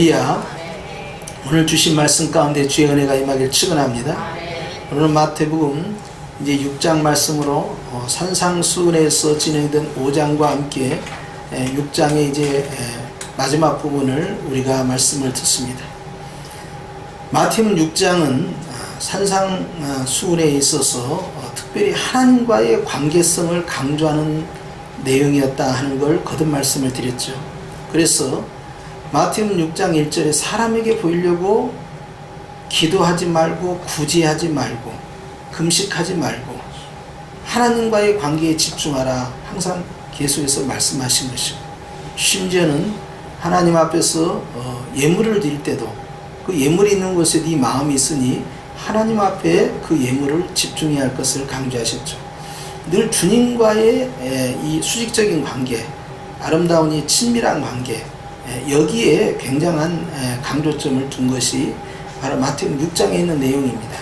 이야, 오늘 주신 말씀 가운데 주의 은혜가 임하길 축원합니다. 오늘은 마태복음 이제 6장 말씀으로 산상수훈에서 진행된 5장과 함께 6장의 이제 마지막 부분을 우리가 말씀을 듣습니다. 마태복음 6장은 산상수훈에 있어서 특별히 하나님과의 관계성을 강조하는 내용이었다 하는 걸 거듭 말씀을 드렸죠. 그래서 마태복음 6장 1절에 사람에게 보이려고 기도하지 말고 구제하지 말고 금식하지 말고 하나님과의 관계에 집중하라 항상 계속해서 말씀하신 것이고, 심지어는 하나님 앞에서 예물을 드릴 때도 그 예물이 있는 곳에 네 마음이 있으니 하나님 앞에 그 예물을 집중해야 할 것을 강조하셨죠. 늘 주님과의 이 수직적인 관계, 아름다운 이 친밀한 관계, 여기에 굉장한 강조점을 둔 것이 바로 마태복음 6장에 있는 내용입니다.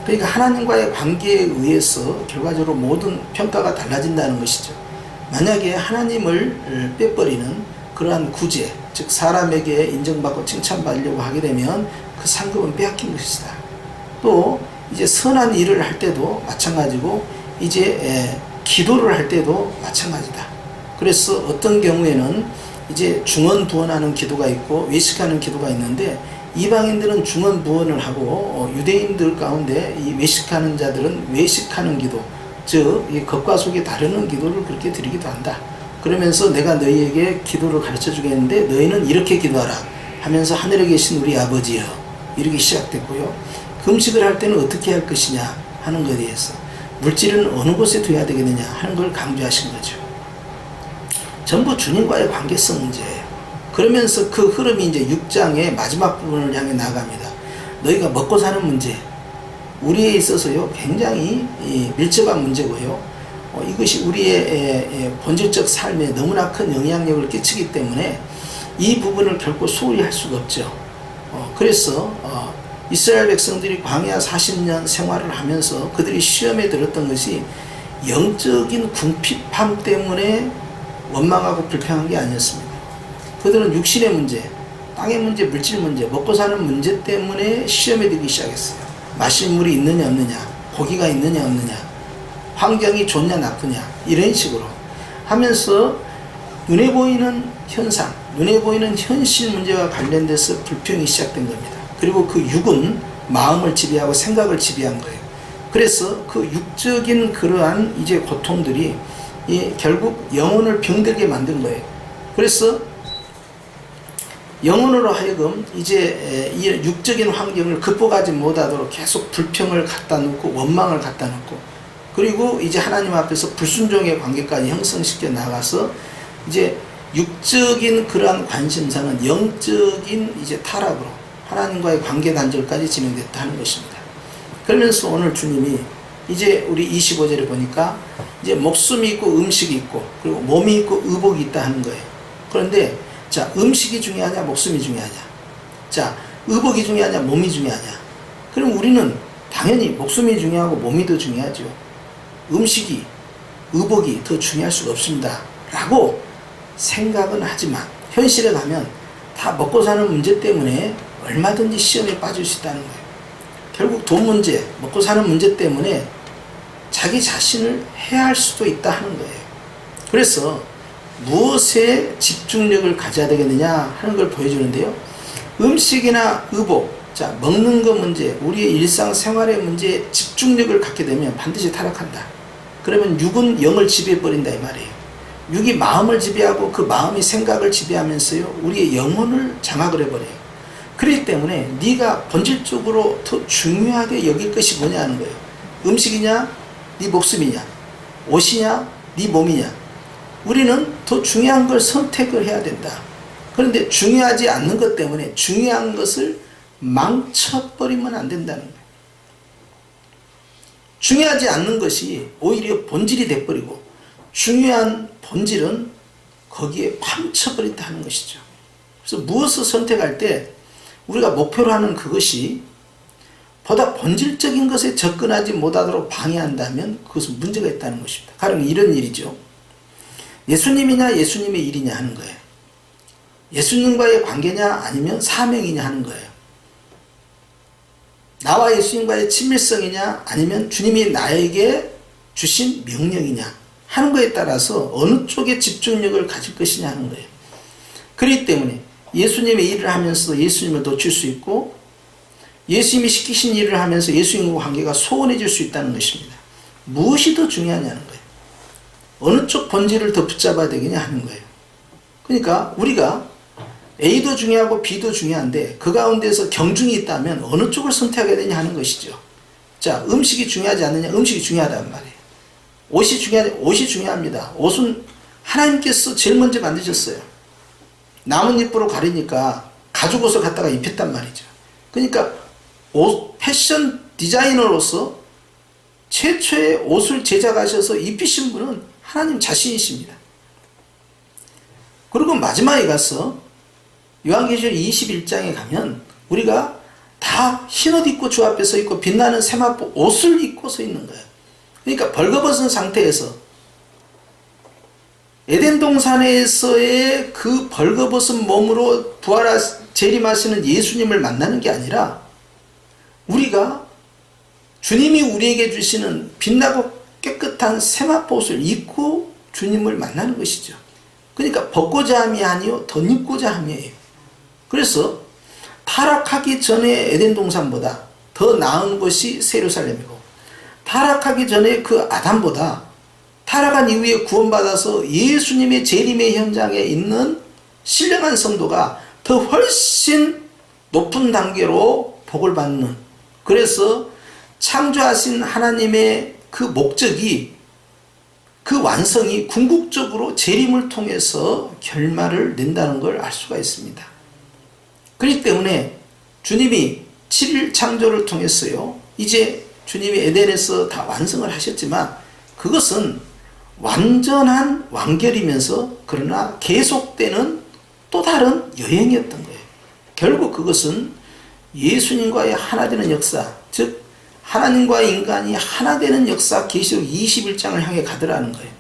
그러니까 하나님과의 관계에 의해서 결과적으로 모든 평가가 달라진다는 것이죠. 만약에 하나님을 빼버리는 그러한 구제, 즉 사람에게 인정받고 칭찬받으려고 하게 되면 그 상급은 빼앗긴 것이다. 또 이제 선한 일을 할 때도 마찬가지고 이제 기도를 할 때도 마찬가지다. 그래서 어떤 경우에는 이제 중언부언하는 기도가 있고 외식하는 기도가 있는데, 이방인들은 중언부언을 하고 유대인들 가운데 이 외식하는 자들은 외식하는 기도, 즉 겉과 속이 다르는 기도를 그렇게 드리기도 한다. 그러면서 내가 너희에게 기도를 가르쳐 주겠는데 너희는 이렇게 기도하라 하면서 하늘에 계신 우리 아버지여 이렇게 시작됐고요. 금식을 할 때는 어떻게 할 것이냐 하는 것에 대해서, 물질은 어느 곳에 둬야 되겠느냐 하는 걸 강조하신 거죠. 전부 주님과의 관계성 문제예요. 그러면서 그 흐름이 이제 6장의 마지막 부분을 향해 나아갑니다. 너희가 먹고 사는 문제, 우리에 있어서요 굉장히 밀접한 문제고요. 이것이 우리의 본질적 삶에 너무나 큰 영향력을 끼치기 때문에 이 부분을 결코 소홀히 할 수가 없죠. 그래서 이스라엘 백성들이 광야 40년 생활을 하면서 그들이 시험에 들었던 것이 영적인 궁핍함 때문에 원망하고 불평한 게 아니었습니다. 그들은 육신의 문제, 땅의 문제, 물질 문제, 먹고 사는 문제 때문에 시험에 들기 시작했어요. 마실 물이 있느냐 없느냐, 고기가 있느냐 없느냐, 환경이 좋냐 나쁘냐, 이런 식으로 하면서 눈에 보이는 현상, 눈에 보이는 현실 문제와 관련돼서 불평이 시작된 겁니다. 그리고 그 육은 마음을 지배하고 생각을 지배한 거예요. 그래서 그 육적인 그러한 이제 고통들이 결국 영혼을 병들게 만든 거예요. 그래서 영혼으로 하여금 이제 이 육적인 환경을 극복하지 못하도록 계속 불평을 갖다 놓고 원망을 갖다 놓고, 그리고 이제 하나님 앞에서 불순종의 관계까지 형성시켜 나가서 이제 육적인 그러한 관심사는 영적인 이제 타락으로 하나님과의 관계 단절까지 진행됐다 하는 것입니다. 그러면서 오늘 주님이 이제 우리 25절에 보니까 이제 목숨이 있고 음식이 있고 그리고 몸이 있고 의복이 있다 하는 거예요. 그런데 자, 음식이 중요하냐 목숨이 중요하냐, 자 의복이 중요하냐 몸이 중요하냐. 그럼 우리는 당연히 목숨이 중요하고 몸이 더 중요하죠. 음식이 의복이 더 중요할 수가 없습니다 라고 생각은 하지만 현실에 가면 다 먹고 사는 문제 때문에 얼마든지 시험에 빠질 수 있다는 거예요. 결국 돈 문제, 먹고 사는 문제 때문에 자기 자신을 해할 수도 있다 하는 거예요. 그래서 무엇에 집중력을 가져야 되겠느냐 하는 걸 보여주는데요. 음식이나 의복, 자 먹는 거 문제, 우리의 일상생활의 문제에 집중력을 갖게 되면 반드시 타락한다. 그러면 육은 영을 지배해버린다 이 말이에요. 육이 마음을 지배하고 그 마음이 생각을 지배하면서요 우리의 영혼을 장악을 해버려요. 그렇기 때문에 네가 본질적으로 더 중요하게 여길 것이 뭐냐 하는 거예요. 음식이냐 네 목숨이냐, 옷이냐 네 몸이냐. 우리는 더 중요한 걸 선택을 해야 된다. 그런데 중요하지 않는 것 때문에 중요한 것을 망쳐버리면 안 된다는 거예요. 중요하지 않는 것이 오히려 본질이 돼버리고 중요한 본질은 거기에 파묻혀버린다 하는 것이죠. 그래서 무엇을 선택할 때 우리가 목표로 하는 그것이 보다 본질적인 것에 접근하지 못하도록 방해한다면 그것은 문제가 있다는 것입니다. 가령 이런 일이죠. 예수님이냐 예수님의 일이냐 하는 거예요. 예수님과의 관계냐 아니면 사명이냐 하는 거예요. 나와 예수님과의 친밀성이냐 아니면 주님이 나에게 주신 명령이냐 하는 거에 따라서 어느 쪽에 집중력을 가질 것이냐 하는 거예요. 그렇기 때문에 예수님의 일을 하면서 예수님을 놓칠 수 있고 예수님이 시키신 일을 하면서 예수님과 관계가 소원해질 수 있다는 것입니다. 무엇이 더 중요하냐는 거예요. 어느 쪽 본질을 더 붙잡아야 되겠냐 하는 거예요. 그러니까 우리가 A도 중요하고 B도 중요한데 그 가운데서 경중이 있다면 어느 쪽을 선택하게 되냐 하는 것이죠. 자, 음식이 중요하지 않느냐? 음식이 중요하단 말이에요. 옷이 중요합니다. 옷은 하나님께서 제일 먼저 만드셨어요. 나뭇잎으로 가리니까 가죽 옷을 갖다가 입혔단 말이죠. 그러니까 패션 디자이너로서 최초의 옷을 제작하셔서 입히신 분은 하나님 자신이십니다. 그리고 마지막에 가서 요한계시록 21장에 가면 우리가 다 흰옷 입고 주 앞에 서 있고 빛나는 세마포 옷을 입고 서 있는 거예요. 그러니까 벌거벗은 상태에서 에덴 동산에서의 그 벌거벗은 몸으로 재림하시는 예수님을 만나는 게 아니라 우리가 주님이 우리에게 주시는 빛나고 깨끗한 세마포 옷을 입고 주님을 만나는 것이죠. 그러니까 벗고자 함이 아니요 덧입고자 함이에요. 그래서 타락하기 전에 에덴 동산보다 더 나은 것이 예루살렘이고 타락하기 전에 그 아담보다 타락한 이후에 구원받아서 예수님의 재림의 현장에 있는 신령한 성도가 더 훨씬 높은 단계로 복을 받는, 그래서 창조하신 하나님의 그 목적이, 그 완성이 궁극적으로 재림을 통해서 결말을 낸다는 걸 알 수가 있습니다. 그렇기 때문에 주님이 7일 창조를 통했어요. 이제 주님이 에덴에서 다 완성을 하셨지만 그것은 완전한 완결이면서 그러나 계속되는 또 다른 여행이었던 거예요. 결국 그것은 예수님과의 하나 되는 역사, 즉 하나님과 인간이 하나 되는 역사, 계시록 21장을 향해 가더라는 거예요.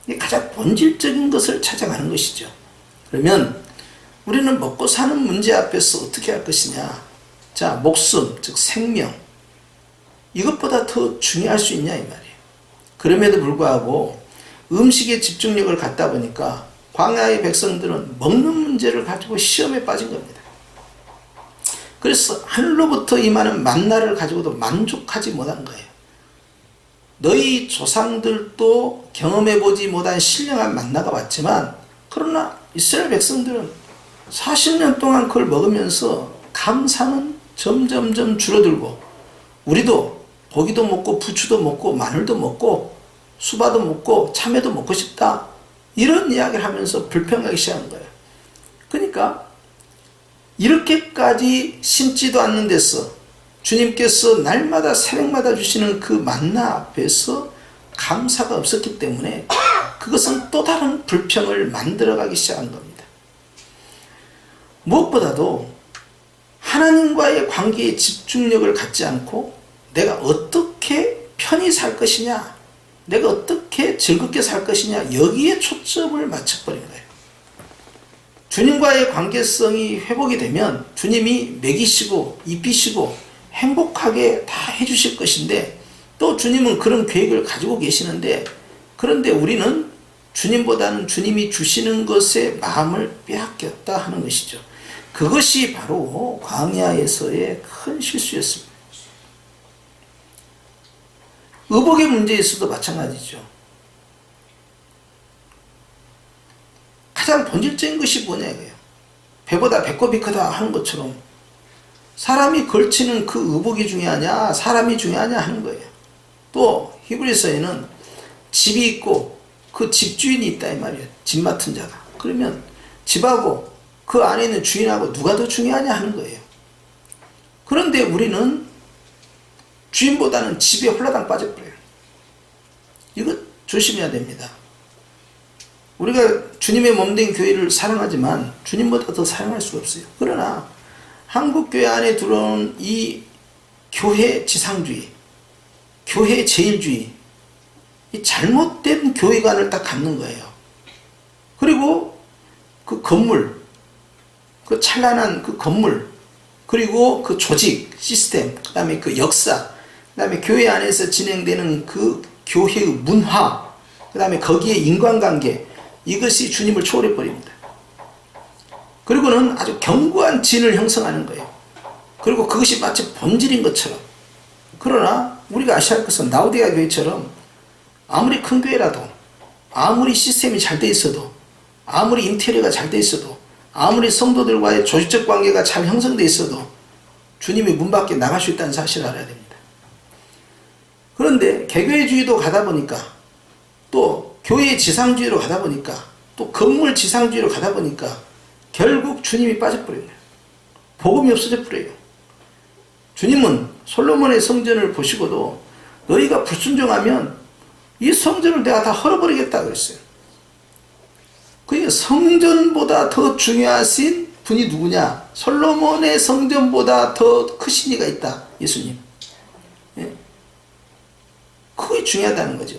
이게 가장 본질적인 것을 찾아가는 것이죠. 그러면 우리는 먹고 사는 문제 앞에서 어떻게 할 것이냐? 자, 목숨, 즉 생명, 이것보다 더 중요할 수 있냐 이 말이에요. 그럼에도 불구하고 음식에 집중력을 갖다 보니까 광야의 백성들은 먹는 문제를 가지고 시험에 빠진 겁니다. 그래서 하늘로부터 임하는 만나를 가지고도 만족하지 못한 거예요. 너희 조상들도 경험해보지 못한 신령한 만나가 왔지만 그러나 이스라엘 백성들은 40년 동안 그걸 먹으면서 감사는 점점점 줄어들고, 우리도 고기도 먹고 부추도 먹고 마늘도 먹고 수박도 먹고 참외도 먹고 싶다, 이런 이야기를 하면서 불평하기 시작한 거예요. 그러니까 이렇게까지 심지도 않는 데서 주님께서 날마다 새벽마다 주시는 그 만나 앞에서 감사가 없었기 때문에 그것은 또 다른 불평을 만들어가기 시작한 겁니다. 무엇보다도 하나님과의 관계에 집중력을 갖지 않고 내가 어떻게 편히 살 것이냐, 내가 어떻게 즐겁게 살 것이냐, 여기에 초점을 맞춰버린 거예요. 주님과의 관계성이 회복이 되면 주님이 먹이시고 입히시고 행복하게 다 해주실 것인데, 또 주님은 그런 계획을 가지고 계시는데, 그런데 우리는 주님보다는 주님이 주시는 것에 마음을 빼앗겼다 하는 것이죠. 그것이 바로 광야에서의 큰 실수였습니다. 의복의 문제에서도 마찬가지죠. 가장 본질적인 것이 뭐냐고요. 배보다 배꼽이 크다 하는 것처럼 사람이 걸치는 그 의복이 중요하냐 사람이 중요하냐 하는 거예요. 또 히브리서에는 집이 있고 그 집주인이 있다 이 말이에요. 집 맡은 자가. 그러면 집하고 그 안에 있는 주인하고 누가 더 중요하냐 하는 거예요. 그런데 우리는 주인보다는 집에 홀라당 빠져버려요. 이거 조심해야 됩니다. 우리가 주님의 몸된 교회를 사랑하지만 주님보다 더 사랑할 수가 없어요. 그러나 한국교회 안에 들어온 이 교회 지상주의, 교회 제일주의, 이 잘못된 교회관을 딱 갖는 거예요. 그리고 그 건물, 그 찬란한 그 건물, 그리고 그 조직, 시스템, 그 다음에 그 역사, 그 다음에 교회 안에서 진행되는 그 교회의 문화, 그 다음에 거기에 인간관계, 이것이 주님을 초월해버립니다. 그리고는 아주 견고한 진을 형성하는 거예요. 그리고 그것이 마치 본질인 것처럼. 그러나 우리가 아셔야 할 것은 라오디게아 교회처럼 아무리 큰 교회라도, 아무리 시스템이 잘 돼 있어도, 아무리 인테리어가 잘 돼 있어도, 아무리 성도들과의 조직적 관계가 잘 형성돼 있어도 주님이 문 밖에 나갈 수 있다는 사실을 알아야 됩니다. 그런데 개교회주의도 가다 보니까, 또 교회 지상주의로 가다 보니까, 또 건물 지상주의로 가다 보니까 결국 주님이 빠져버려요. 복음이 없어져 버려요. 주님은 솔로몬의 성전을 보시고도 너희가 불순종하면 이 성전을 내가 다 헐어버리겠다 그랬어요. 그러니까 성전보다 더 중요하신 분이 누구냐? 솔로몬의 성전보다 더 크신 이가 있다. 예수님. 예? 그게 중요하다는 거죠.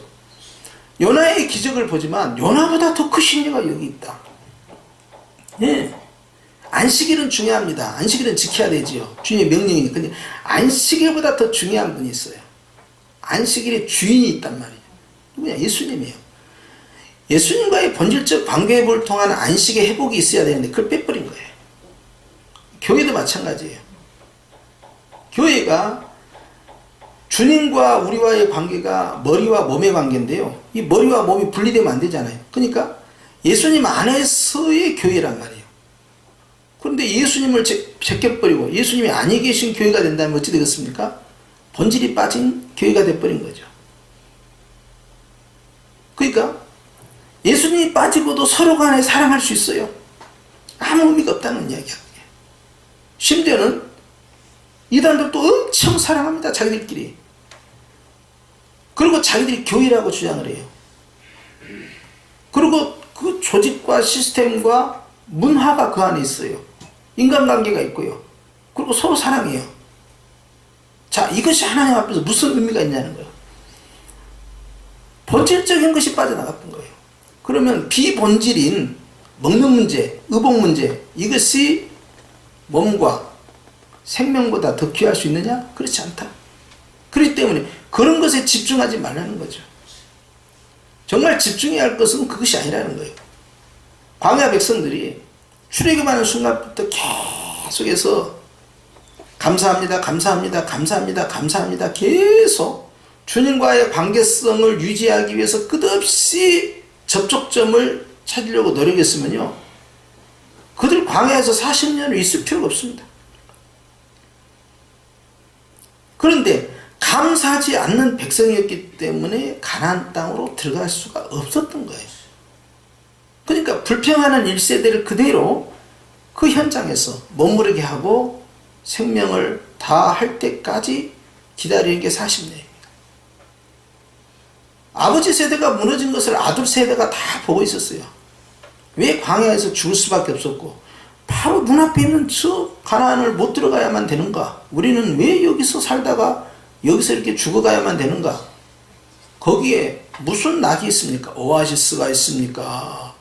요나의 기적을 보지만 요나보다 더 크신 이가 여기 있다. 예. 안식일은 중요합니다. 안식일은 지켜야 되지요. 주님의 명령이니까. 근데 안식일보다 더 중요한 분이 있어요. 안식일의 주인이 있단 말이에요. 누구냐? 예수님이에요. 예수님과의 본질적 관계를 통한 안식의 회복이 있어야 되는데 그걸 빼버린 거예요. 교회도 마찬가지예요. 교회가 주님과 우리와의 관계가 머리와 몸의 관계인데요. 이 머리와 몸이 분리되면 안 되잖아요. 그러니까 예수님 안에서의 교회란 말이에요. 그런데 예수님을 제껴버리고 예수님이 아니 계신 교회가 된다면 어찌 되겠습니까? 본질이 빠진 교회가 돼버린 거죠. 그러니까 예수님이 빠지고도 서로 간에 사랑할 수 있어요. 아무 의미가 없다는 이야기야. 심지어는 이단들도 엄청 사랑합니다. 자기들끼리. 그리고 자기들이 교회라고 주장을 해요. 그리고 그 조직과 시스템과 문화가 그 안에 있어요. 인간관계가 있고요. 그리고 서로 사랑해요. 자, 이것이 하나님 앞에서 무슨 의미가 있냐는 거예요. 본질적인 것이 빠져나갔던 거예요. 그러면 비본질인 먹는 문제, 의복 문제, 이것이 몸과 생명보다 더 귀할 수 있느냐? 그렇지 않다. 그렇기 때문에 그런 것에 집중하지 말라는 거죠. 정말 집중해야 할 것은 그것이 아니라는 거예요. 광야 백성들이 출애굽하는 순간부터 계속해서 감사합니다, 감사합니다, 감사합니다, 감사합니다 계속 주님과의 관계성을 유지하기 위해서 끝없이 접촉점을 찾으려고 노력했으면요, 그들 광야에서 40년을 있을 필요가 없습니다. 그런데 감사하지 않는 백성이었기 때문에 가나안 땅으로 들어갈 수가 없었던 거예요. 그러니까 불평하는 1세대를 그대로 그 현장에서 머무르게 하고 생명을 다할 때까지 기다리는 게 40년입니다. 아버지 세대가 무너진 것을 아들 세대가 다 보고 있었어요. 왜 광야에서 죽을 수밖에 없었고 바로 눈앞에 있는 저 가나안을 못 들어가야만 되는가? 우리는 왜 여기서 살다가 여기서 이렇게 죽어가야만 되는가? 거기에 무슨 낙이 있습니까? 오아시스가 있습니까?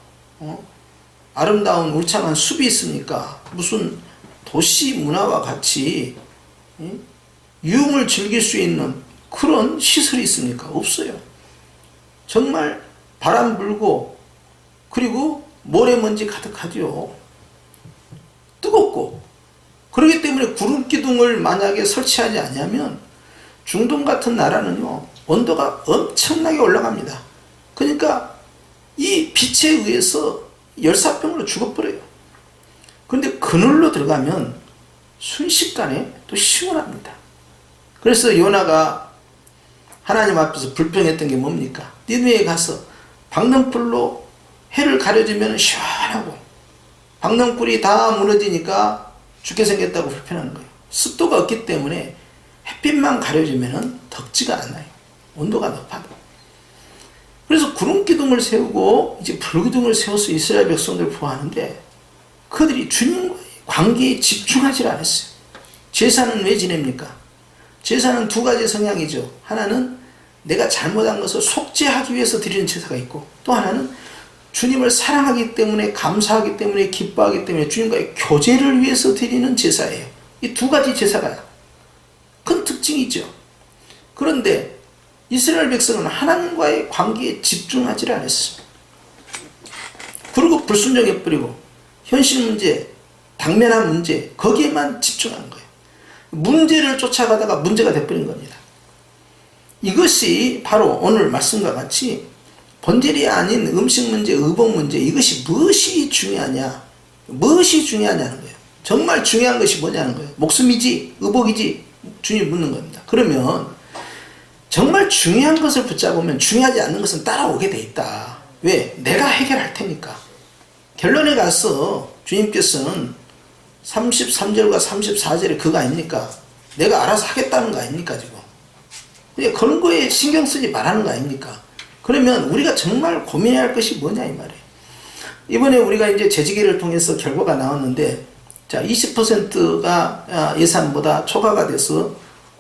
아름다운 울창한 숲이 있습니까? 무슨 도시 문화와 같이 유흥을 즐길 수 있는 그런 시설이 있습니까? 없어요. 정말 바람 불고 그리고 모래먼지 가득하죠. 뜨겁고. 그렇기 때문에 구름 기둥을 만약에 설치하지 않으면 중동 같은 나라는요, 온도가 엄청나게 올라갑니다. 그러니까 이 빛에 의해서 열사병으로 죽어버려요. 그런데 그늘로 들어가면 순식간에 또 시원합니다. 그래서 요나가 하나님 앞에서 불평했던 게 뭡니까? 니느웨에 가서 방랑불로 해를 가려주면 시원하고 방랑불이 다 무너지니까 죽게 생겼다고 불평하는 거예요. 습도가 없기 때문에 햇빛만 가려주면 덥지가 않아요. 온도가 높아도. 그래서 구름기둥을 세우고 이제 불기둥을 세워서 이스라엘 백성들을 보호하는데 그들이 주님과의 관계에 집중하지 않았어요. 제사는 왜 지냅니까? 제사는 두 가지 성향이죠. 하나는 내가 잘못한 것을 속죄하기 위해서 드리는 제사가 있고, 또 하나는 주님을 사랑하기 때문에, 감사하기 때문에, 기뻐하기 때문에 주님과의 교제를 위해서 드리는 제사예요. 이 두 가지 제사가 큰 특징이죠. 그런데 이스라엘 백성은 하나님과의 관계에 집중하지 않았습니다. 그리고 불순종해버리고 현실 문제, 당면한 문제, 거기에만 집중하는 거예요. 문제를 쫓아가다가 문제가 돼버린 겁니다. 이것이 바로 오늘 말씀과 같이 본질이 아닌 음식 문제, 의복 문제, 이것이 무엇이 중요하냐, 무엇이 중요하냐는 거예요. 정말 중요한 것이 뭐냐는 거예요. 목숨이지, 의복이지, 주님 묻는 겁니다. 그러면 정말 중요한 것을 붙잡으면 중요하지 않는 것은 따라오게 돼 있다. 왜? 내가 해결할 테니까. 결론에 가서 주님께서는 33절과 34절에 그거 아닙니까? 내가 알아서 하겠다는 거 아닙니까 지금? 그런 거에 신경 쓰지 말라는 거 아닙니까? 그러면 우리가 정말 고민해야 할 것이 뭐냐 이 말이에요. 이번에 우리가 이제 재지기를 통해서 결과가 나왔는데, 자 20%가 예산보다 초과가 돼서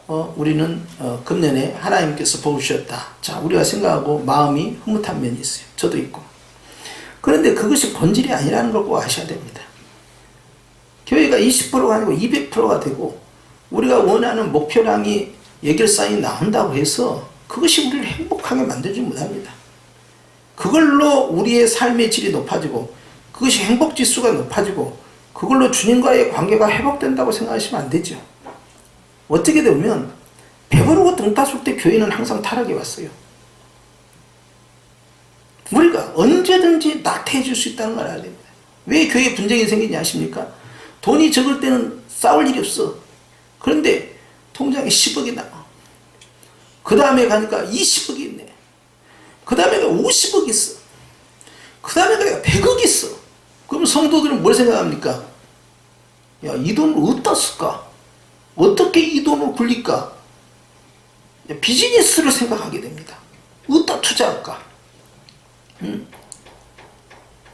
우리는 금년에 하나님께서 도우셨다. 자 우리가 생각하고 마음이 흐뭇한 면이 있어요. 저도 있고. 그런데 그것이 본질이 아니라는 걸 꼭 아셔야 됩니다. 교회가 20%가 아니고 200%가 되고 우리가 원하는 목표량이 예결산이 나온다고 해서 그것이 우리를 행복하게 만들지 못합니다. 그걸로 우리의 삶의 질이 높아지고 그것이 행복지수가 높아지고 그걸로 주님과의 관계가 회복된다고 생각하시면 안 되죠. 어떻게 되면 배부르고 등 따술 때 교회는 항상 타락해 왔어요. 우리가 언제든지 나태해 줄 수 있다는 걸 알아야 됩니다. 왜 교회에 분쟁이 생기지 아십니까? 돈이 적을 때는 싸울 일이 없어. 그런데 통장에 10억이 나와. 그 다음에 가니까 20억이 있네. 그 다음에 50억이 있어. 그 다음에 가니까 100억이 있어. 그럼 성도들은 뭘 생각합니까? 야, 이 돈을 어디다 쓸까? 어떻게 이 돈을 굴릴까? 비즈니스를 생각하게 됩니다. 어디다 투자할까?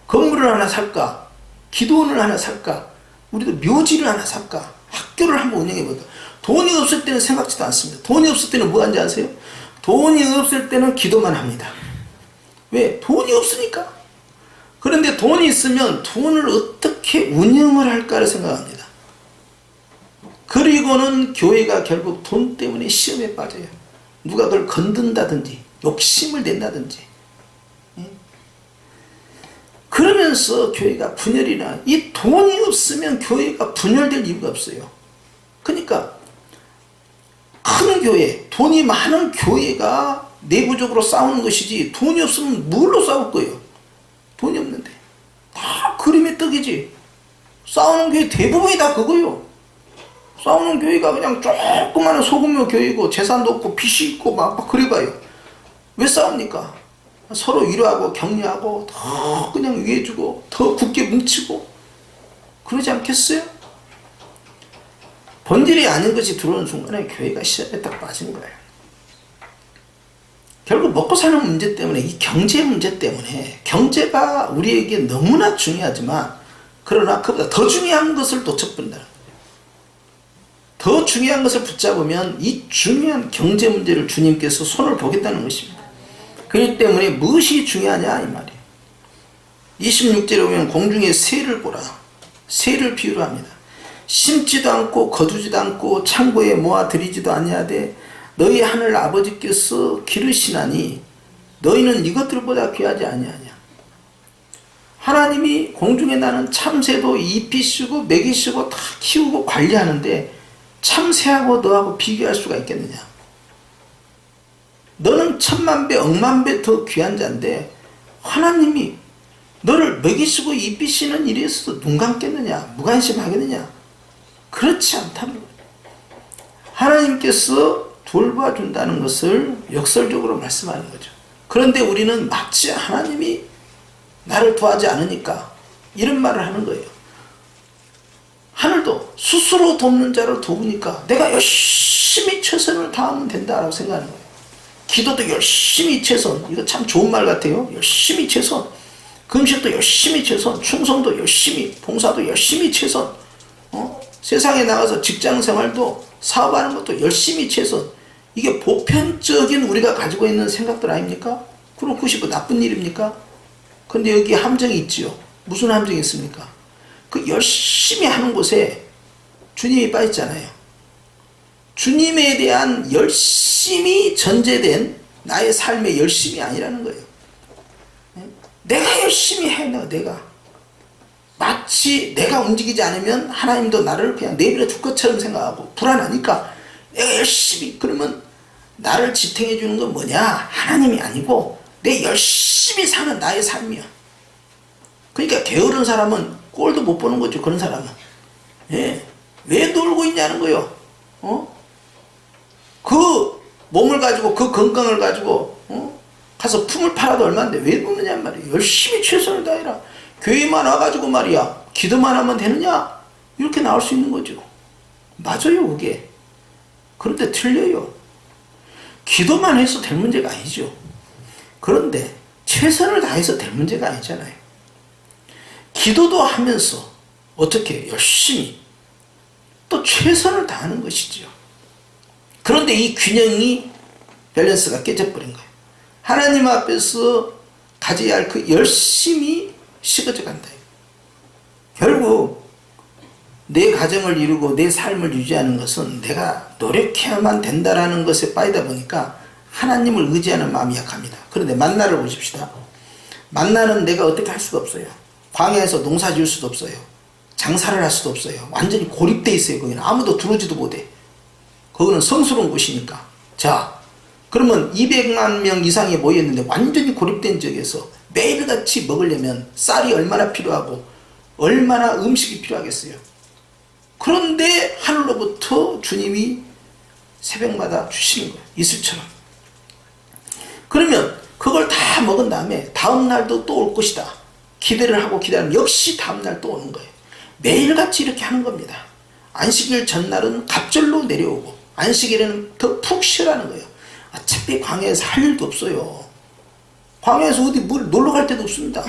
건물을 하나 살까? 기도원을 하나 살까? 우리도 묘지를 하나 살까? 학교를 한번 운영해볼까? 돈이 없을 때는 생각지도 않습니다. 돈이 없을 때는 뭐 하는지 아세요? 돈이 없을 때는 기도만 합니다. 왜? 돈이 없으니까. 그런데 돈이 있으면 돈을 어떻게 운영을 할까를 생각합니다. 그리고는 교회가 결국 돈 때문에 시험에 빠져요. 누가 그걸 건든다든지 욕심을 낸다든지. 그러면서 교회가 분열이나, 이 돈이 없으면 교회가 분열될 이유가 없어요. 그러니까 큰 교회, 돈이 많은 교회가 내부적으로 싸우는 것이지, 돈이 없으면 뭘로 싸울 거예요? 돈이 없는데 다 그림의 떡이지. 싸우는 교회 대부분이 다 그거요. 싸우는 교회가 그냥 조그마한 소규모 교회고 재산도 없고 빚이 있고 막 그래봐요. 왜 싸웁니까? 서로 위로하고 격려하고 더 그냥 위해주고 더 굳게 뭉치고 그러지 않겠어요? 본질이 아닌 것이 들어오는 순간에 교회가 시험에 딱 빠지는 거예요. 결국 먹고 사는 문제 때문에, 이 경제 문제 때문에, 경제가 우리에게 너무나 중요하지만 그러나 그보다 더 중요한 것을 놓쳐버린다는 거예요. 더 중요한 것을 붙잡으면 이 중요한 경제 문제를 주님께서 손을 보겠다는 것입니다. 그렇기 때문에 무엇이 중요하냐 이 말이에요. 26절에 보면 공중의 새를 보라. 새를 비유로 합니다. 심지도 않고 거두지도 않고 창고에 모아들이지도 아니하되 너희 하늘 아버지께서 기르시나니 너희는 이것들보다 귀하지 아니하냐. 하나님이 공중에 나는 참새도 입히시고 먹이시고 다 키우고 관리하는데 참새하고 너하고 비교할 수가 있겠느냐. 너는 천만 배 억만 배 더 귀한 자인데 하나님이 너를 먹이시고 입히시는 일에 있어서 눈 감겠느냐, 무관심하겠느냐. 그렇지 않다는 거예요. 하나님께서 돌봐준다는 것을 역설적으로 말씀하는 거죠. 그런데 우리는 마치 하나님이 나를 도와주지 않으니까 이런 말을 하는 거예요. 하늘도 스스로 돕는 자를 도우니까 내가 열심히 최선을 다하면 된다라고 생각하는 거예요. 기도도 열심히 최선, 이거 참 좋은 말 같아요. 열심히 최선. 금식도 열심히 최선, 충성도 열심히, 봉사도 열심히 최선. 세상에 나가서 직장 생활도 사업하는 것도 열심히 최선. 이게 보편적인 우리가 가지고 있는 생각들 아닙니까? 그럼 그것이 뭐 나쁜 일입니까? 근데 여기 함정이 있지요. 무슨 함정이 있습니까? 그 열심히 하는 곳에 주님이 빠졌잖아요. 주님에 대한 열심이 전제된 나의 삶의 열심이 아니라는 거예요. 내가 열심히 해, 내가. 마치 내가 움직이지 않으면 하나님도 나를 그냥 내버려 둘 것처럼 생각하고 불안하니까 내가 열심히, 그러면 나를 지탱해 주는 건 뭐냐? 하나님이 아니고 내 열심히 사는 나의 삶이야. 그러니까 게으른 사람은 꼴도 못 보는 거죠. 그런 사람은. 예. 왜 놀고 있냐는 거예요. 그 몸을 가지고, 그 건강을 가지고 가서 품을 팔아도 얼마인데 왜 노느냐 말이에요. 열심히 최선을 다해라. 교회만 와가지고 말이야, 기도만 하면 되느냐? 이렇게 나올 수 있는 거죠. 맞아요, 그게. 그런데 틀려요. 기도만 해서 될 문제가 아니죠. 그런데 최선을 다해서 될 문제가 아니잖아요. 기도도 하면서 어떻게 열심히 또 최선을 다하는 것이죠. 그런데 이 균형이, 밸런스가 깨져버린 거예요. 하나님 앞에서 가져야 할 그 열심이 식어져 간다. 결국 내 가정을 이루고 내 삶을 유지하는 것은 내가 노력해야만 된다라는 것에 빠지다 보니까 하나님을 의지하는 마음이 약합니다. 그런데 만나를 보십시다. 만나는 내가 어떻게 할 수가 없어요. 광야에서 농사 지을 수도 없어요. 장사를 할 수도 없어요. 완전히 고립되어 있어요. 거기는 아무도 들어오지도 못해. 거기는 성스러운 곳이니까. 자, 그러면 200만 명 이상이 모였는데 완전히 고립된 지역에서 매일같이 먹으려면 쌀이 얼마나 필요하고 얼마나 음식이 필요하겠어요. 그런데 하늘로부터 주님이 새벽마다 주시는 거예요. 이슬처럼. 그러면 그걸 다 먹은 다음에 다음 날도 또 올 것이다. 기대를 하고 기다리면 역시 다음 날 또 오는 거예요. 매일같이 이렇게 하는 겁니다. 안식일 전날은 갑절로 내려오고 안식일에는 더 푹 쉬라는 거예요. 어차피 광야에서 할 일도 없어요. 광야에서 어디 놀러 갈 데도 없습니다.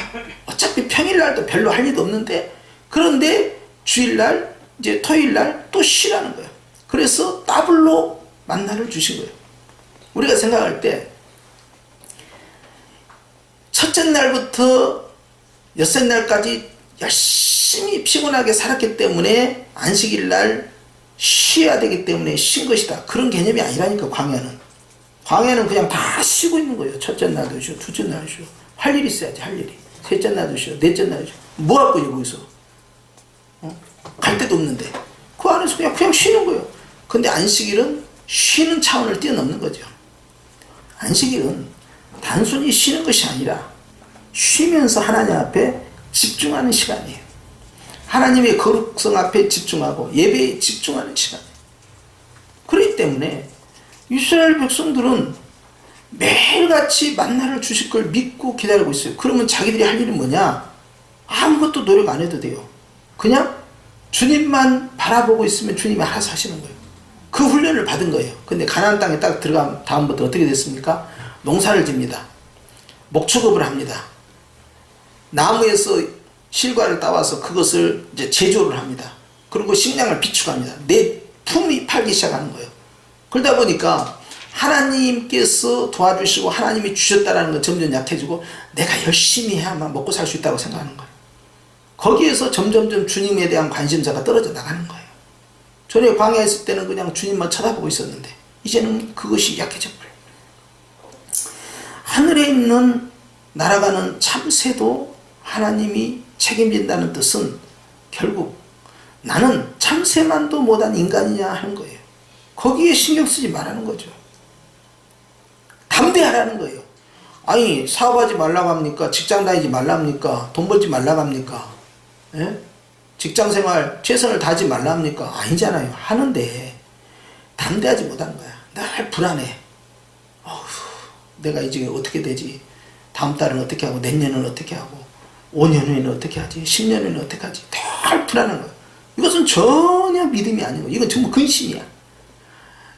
어차피 평일날도 별로 할 일도 없는데, 그런데 주일날, 이제 토요일날 또 쉬라는 거예요. 그래서 더블로 만나를 주신 거예요. 우리가 생각할 때 첫째 날부터 엿새 날까지 열심히 피곤하게 살았기 때문에 안식일날 쉬어야 되기 때문에 쉰 것이다. 그런 개념이 아니라니까. 광야는 그냥 다 쉬고 있는 거예요. 첫째 날도 쉬어, 둘째 날도 쉬어. 할 일이 있어야지, 할 일이. 셋째 날도 쉬어, 넷째 날도 쉬어. 뭐 할 거예요, 거기서? 갈 데도 없는데. 그 안에서 그냥 쉬는 거예요. 근데 안식일은 쉬는 차원을 뛰어넘는 거죠. 안식일은 단순히 쉬는 것이 아니라 쉬면서 하나님 앞에 집중하는 시간이에요. 하나님의 거룩성 앞에 집중하고 예배에 집중하는 시간이에요. 그렇기 때문에 이스라엘 백성들은 매일같이 만나를 주실 걸 믿고 기다리고 있어요. 그러면 자기들이 할 일은 뭐냐? 아무것도 노력 안 해도 돼요. 그냥 주님만 바라보고 있으면 주님이 알아서 하시는 거예요. 그 훈련을 받은 거예요. 근데 가나안 땅에 딱 들어간 다음부터 어떻게 됐습니까? 농사를 집니다. 목축업을 합니다. 나무에서 실과를 따와서 그것을 이제 제조를 합니다. 그리고 식량을 비축합니다. 내 품이 팔기 시작하는 거예요. 그러다 보니까 하나님께서 도와주시고 하나님이 주셨다는 건 점점 약해지고 내가 열심히 해야만 먹고 살 수 있다고 생각하는 거예요. 거기에서 점점점 주님에 대한 관심사가 떨어져 나가는 거예요. 전에 광야에 있을 때는 그냥 주님만 쳐다보고 있었는데 이제는 그것이 약해져 버려요. 하늘에 있는 날아가는 참새도 하나님이 책임진다는 뜻은 결국 나는 참새만도 못한 인간이냐 하는 거예요. 거기에 신경 쓰지 말라는 거죠. 담대하라는 거예요. 아니, 사업하지 말라고 합니까? 직장 다니지 말랍니까? 돈 벌지 말라고 합니까? 예? 직장생활 최선을 다하지 말라 합니까? 아니잖아요. 하는데 담대하지 못한 거야. 늘 불안해. 내가 이제 어떻게 되지? 다음 달은 어떻게 하고 내년은 어떻게 하고 5년 후에는 어떻게 하지? 10년 후에는 어떻게 하지? 늘 불안한 거야. 이것은 전혀 믿음이 아니고 이건 전부 근심이야.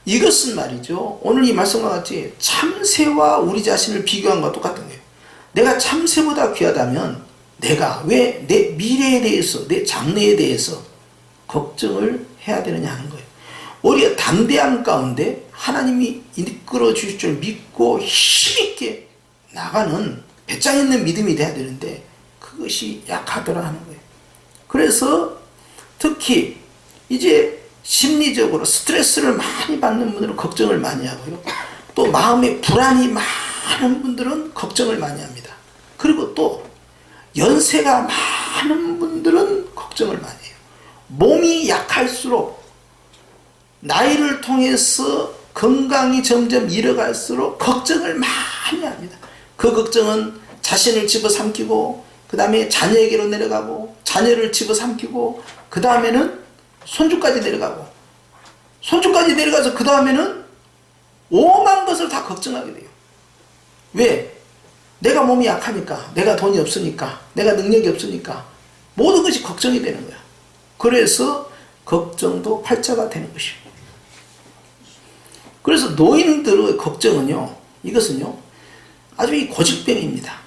이것은 말이죠, 오늘 이 말씀과 같이 참새와 우리 자신을 비교한 것과 똑같은 거예요. 내가 참새보다 귀하다면 내가 왜 내 미래에 대해서, 내 장래에 대해서 걱정을 해야 되느냐 하는 거예요. 오히려 담대함 가운데 하나님이 이끌어 주실 줄 믿고 힘있게 나가는 배짱 있는 믿음이 돼야 되는데 그것이 약하더라 하는 거예요. 그래서 특히 이제 심리적으로 스트레스를 많이 받는 분들은 걱정을 많이 하고요. 또 마음에 불안이 많은 분들은 걱정을 많이 합니다. 그리고 또 연세가 많은 분들은 걱정을 많이 해요. 몸이 약할수록 나이를 통해서 건강이 점점 잃어갈수록 걱정을 많이 합니다. 그 걱정은 자신을 집어삼키고 그 다음에 자녀에게로 내려가고 자녀를 집어삼키고 그 다음에는 손주까지 내려가고 손주까지 내려가서 그 다음에는 오만 것을 다 걱정하게 돼요. 왜? 내가 몸이 약하니까, 내가 돈이 없으니까, 내가 능력이 없으니까 모든 것이 걱정이 되는 거야. 그래서 걱정도 팔자가 되는 것이에요. 그래서 노인들의 걱정은요, 이것은요 아주 이 고질병입니다.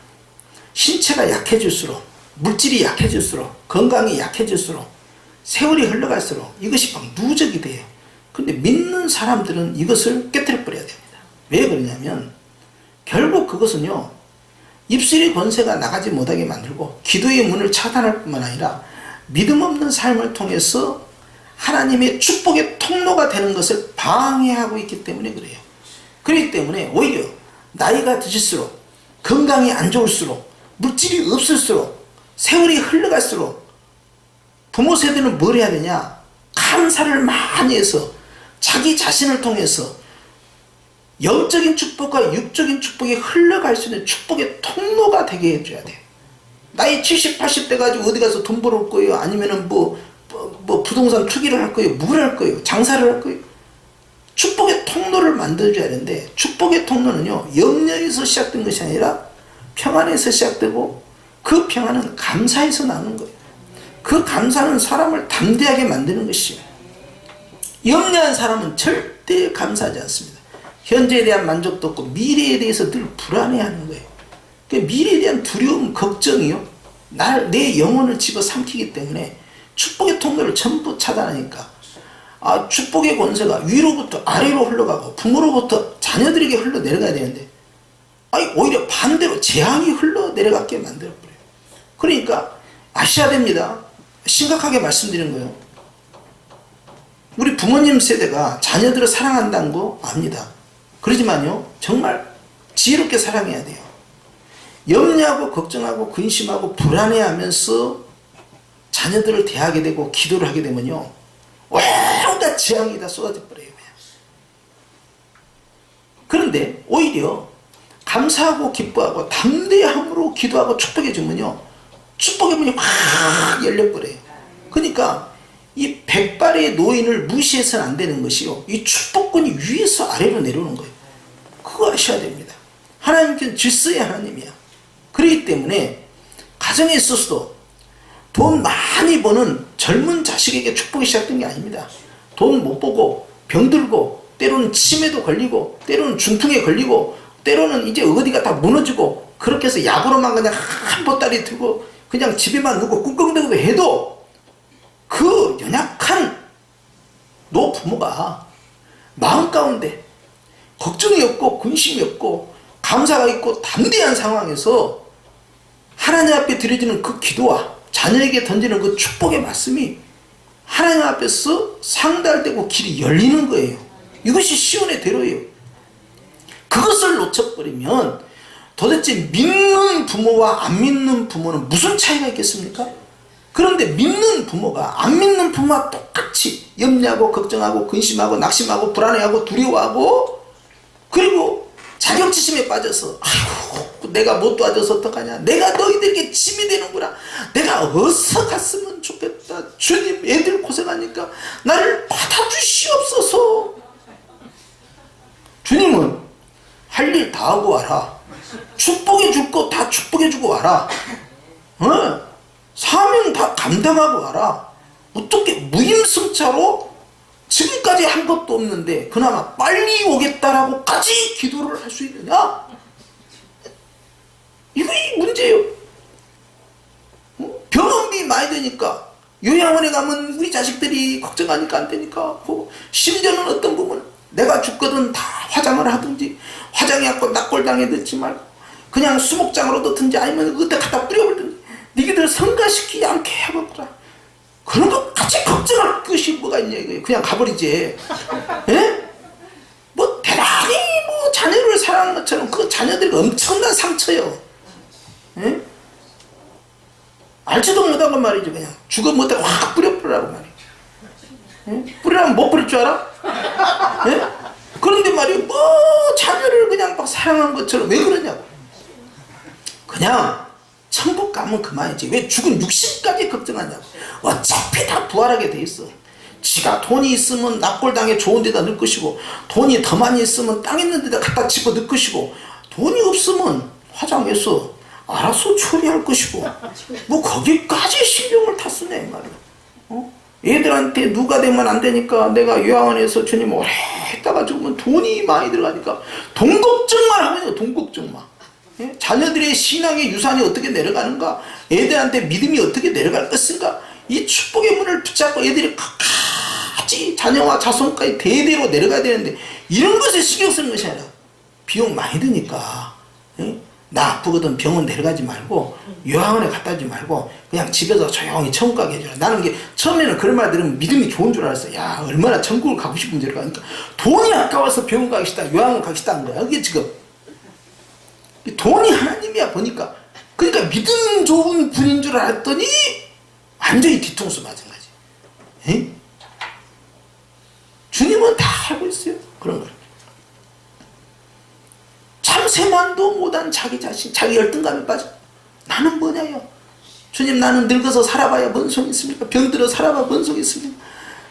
신체가 약해질수록, 물질이 약해질수록, 건강이 약해질수록, 세월이 흘러갈수록 이것이 막 누적이 돼요. 근데 믿는 사람들은 이것을 깨뜨려 버려야 됩니다. 왜 그러냐면 결국 그것은요 입술의 권세가 나가지 못하게 만들고 기도의 문을 차단할 뿐만 아니라 믿음 없는 삶을 통해서 하나님의 축복의 통로가 되는 것을 방해하고 있기 때문에 그래요. 그렇기 때문에 오히려 나이가 드실수록, 건강이 안 좋을수록, 물질이 없을수록, 세월이 흘러갈수록 부모 세대는 뭘 해야 되냐? 감사를 많이 해서 자기 자신을 통해서 영적인 축복과 육적인 축복이 흘러갈 수 있는 축복의 통로가 되게 해줘야 돼요. 나이 70, 80대 가지고 어디 가서 돈 벌을 거예요? 아니면은 뭐 부동산 투기를 할 거예요? 뭘 할 거예요? 장사를 할 거예요? 축복의 통로를 만들어줘야 되는데 축복의 통로는요 염려에서 시작된 것이 아니라 평안에서 시작되고 그 평안은 감사에서 나오는 거예요. 그 감사는 사람을 담대하게 만드는 것이에요. 염려한 사람은 절대 감사하지 않습니다. 현재에 대한 만족도 없고 미래에 대해서 늘 불안해하는 거예요. 그러니까 미래에 대한 두려움, 걱정이요 내 영혼을 집어삼키기 때문에 축복의 통로를 전부 차단하니까 축복의 권세가 위로부터 아래로 흘러가고 부모로부터 자녀들에게 흘러내려가야 되는데 오히려 반대로 재앙이 흘러내려가게 만들어버려요. 그러니까 아셔야 됩니다. 심각하게 말씀드리는 거예요. 우리 부모님 세대가 자녀들을 사랑한다는 거 압니다. 그러지만요 정말 지혜롭게 사랑해야 돼요. 염려하고 걱정하고 근심하고 불안해하면서 자녀들을 대하게 되고 기도를 하게 되면요 온갖 재앙이 다 쏟아져 버려요. 그런데 오히려 감사하고 기뻐하고 담대함으로 기도하고 축복해 주면요 축복의 문이 확 열려버려요. 그러니까 이 백발의 노인을 무시해서는 안 되는 것이요 이 축복권이 위에서 아래로 내려오는 거예요. 그거 아셔야 됩니다. 하나님께는 질서의 하나님이야. 그렇기 때문에 가정에 있어서도 돈 많이 버는 젊은 자식에게 축복이 시작된 게 아닙니다. 돈 못 보고 병들고 때로는 치매도 걸리고 때로는 중풍에 걸리고 때로는 이제 어디가 다 무너지고 그렇게 해서 약으로만 그냥 한 보따리 들고 그냥 집에만 누고 꿍꿍대고 해도 그 연약한 노부모가 마음 가운데 걱정이 없고 근심이 없고 감사가 있고 담대한 상황에서 하나님 앞에 드려지는 그 기도와 자녀에게 던지는 그 축복의 말씀이 하나님 앞에서 상달되고 길이 열리는 거예요. 이것이 시온의 대로예요. 그것을 놓쳐버리면 도대체 믿는 부모와 안 믿는 부모는 무슨 차이가 있겠습니까? 그런데 믿는 부모가 안 믿는 부모와 똑같이 염려하고 걱정하고 근심하고 낙심하고 불안해하고 두려워하고 그리고 자격지심에 빠져서 아이고 내가 못 도와줘서 어떡하냐, 내가 너희들에게 짐이 되는구나, 내가 어서 갔으면 좋겠다, 주님 애들 고생하니까 나를 받아주시옵소서. 주님은 할 일 다 하고 와라, 축복해 줄 거 다 축복해 주고 와라, 사명 다 감당하고 와라. 어떻게 무임승차로 지금까지 한 것도 없는데 그나마 빨리 오겠다라고까지 기도를 할 수 있느냐? 이게 문제예요. 병원비 많이 드니까 요양원에 가면 우리 자식들이 걱정하니까 안 되니까, 심지어는 어떤 부분은 내가 죽거든 다 화장을 하든지 화장해갖고 낙골당해 듣지 말고 그냥 수목장으로 넣든지 아니면 그때 갖다 뿌려버리든지 니희들 성가시키지 않게 해보거라. 그런 것까지 걱정할 것이 뭐가 있냐 이거예요. 그냥 가버리지. 예? 뭐 대단히 뭐 자녀를 사랑하는 것처럼 그 자녀들이 엄청난 상처요. 예? 알지도 못하고 말이죠. 그냥 죽어 못하고 확 뿌려버리라고 말이죠. 예? 뿌리라면 못 뿌릴 줄 알아? 예? 그런데 말이에요. 뭐 자녀를 그냥 막 사랑한 것처럼 왜 그러냐고. 그냥 천국 가면 그만이지. 왜 죽은 육신까지 걱정하냐고. 어차피 다 부활하게 돼 있어. 지가 돈이 있으면 납골당에 좋은 데다 넣을 것이고, 돈이 더 많이 있으면 땅 있는 데다 갖다 집어 넣을 것이고, 돈이 없으면 화장해서 알아서 처리할 것이고, 뭐 거기까지 신경을 다 쓰냐 이 말이야. 얘들한테 누가 되면 안 되니까 내가 요양원에서 주님 오래 했다가 죽으면 돈이 많이 들어가니까 돈 걱정만 하고 있는 거야. 돈 걱정만. 예? 자녀들의 신앙의 유산이 어떻게 내려가는가, 애들한테 믿음이 어떻게 내려갈 것인가, 이 축복의 문을 붙잡고 애들이 끝까지 자녀와 자손까지 대대로 내려가야 되는데 이런 것에 신경 쓰는 것이 아니라 비용 많이 드니까, 예? 나 아프거든 병원 데려가지 말고 요양원에 갖다 주지 말고 그냥 집에서 조용히 천국 가게 해줘라. 나는 게 처음에는 그런 말 들으면 믿음이 좋은 줄 알았어. 야 얼마나 천국을 가고 싶은 줄 알까. 그러니까 돈이 아까워서 병원 가기 싫다, 요양원 가기 싫다는 거야. 이게 지금 돈이 하나님이야 보니까. 그러니까 믿음 좋은 분인 줄 알았더니 완전히 뒤통수 맞은 거지. 에? 주님은 다 알고 있어요. 그런 걸. 참새만도 못한 자기 자신, 자기 열등감에 빠져. 나는 뭐냐요. 주님 나는 늙어서 살아봐야 뭔 소용이 있습니까. 병들어 살아봐 뭔 소용이 있습니까.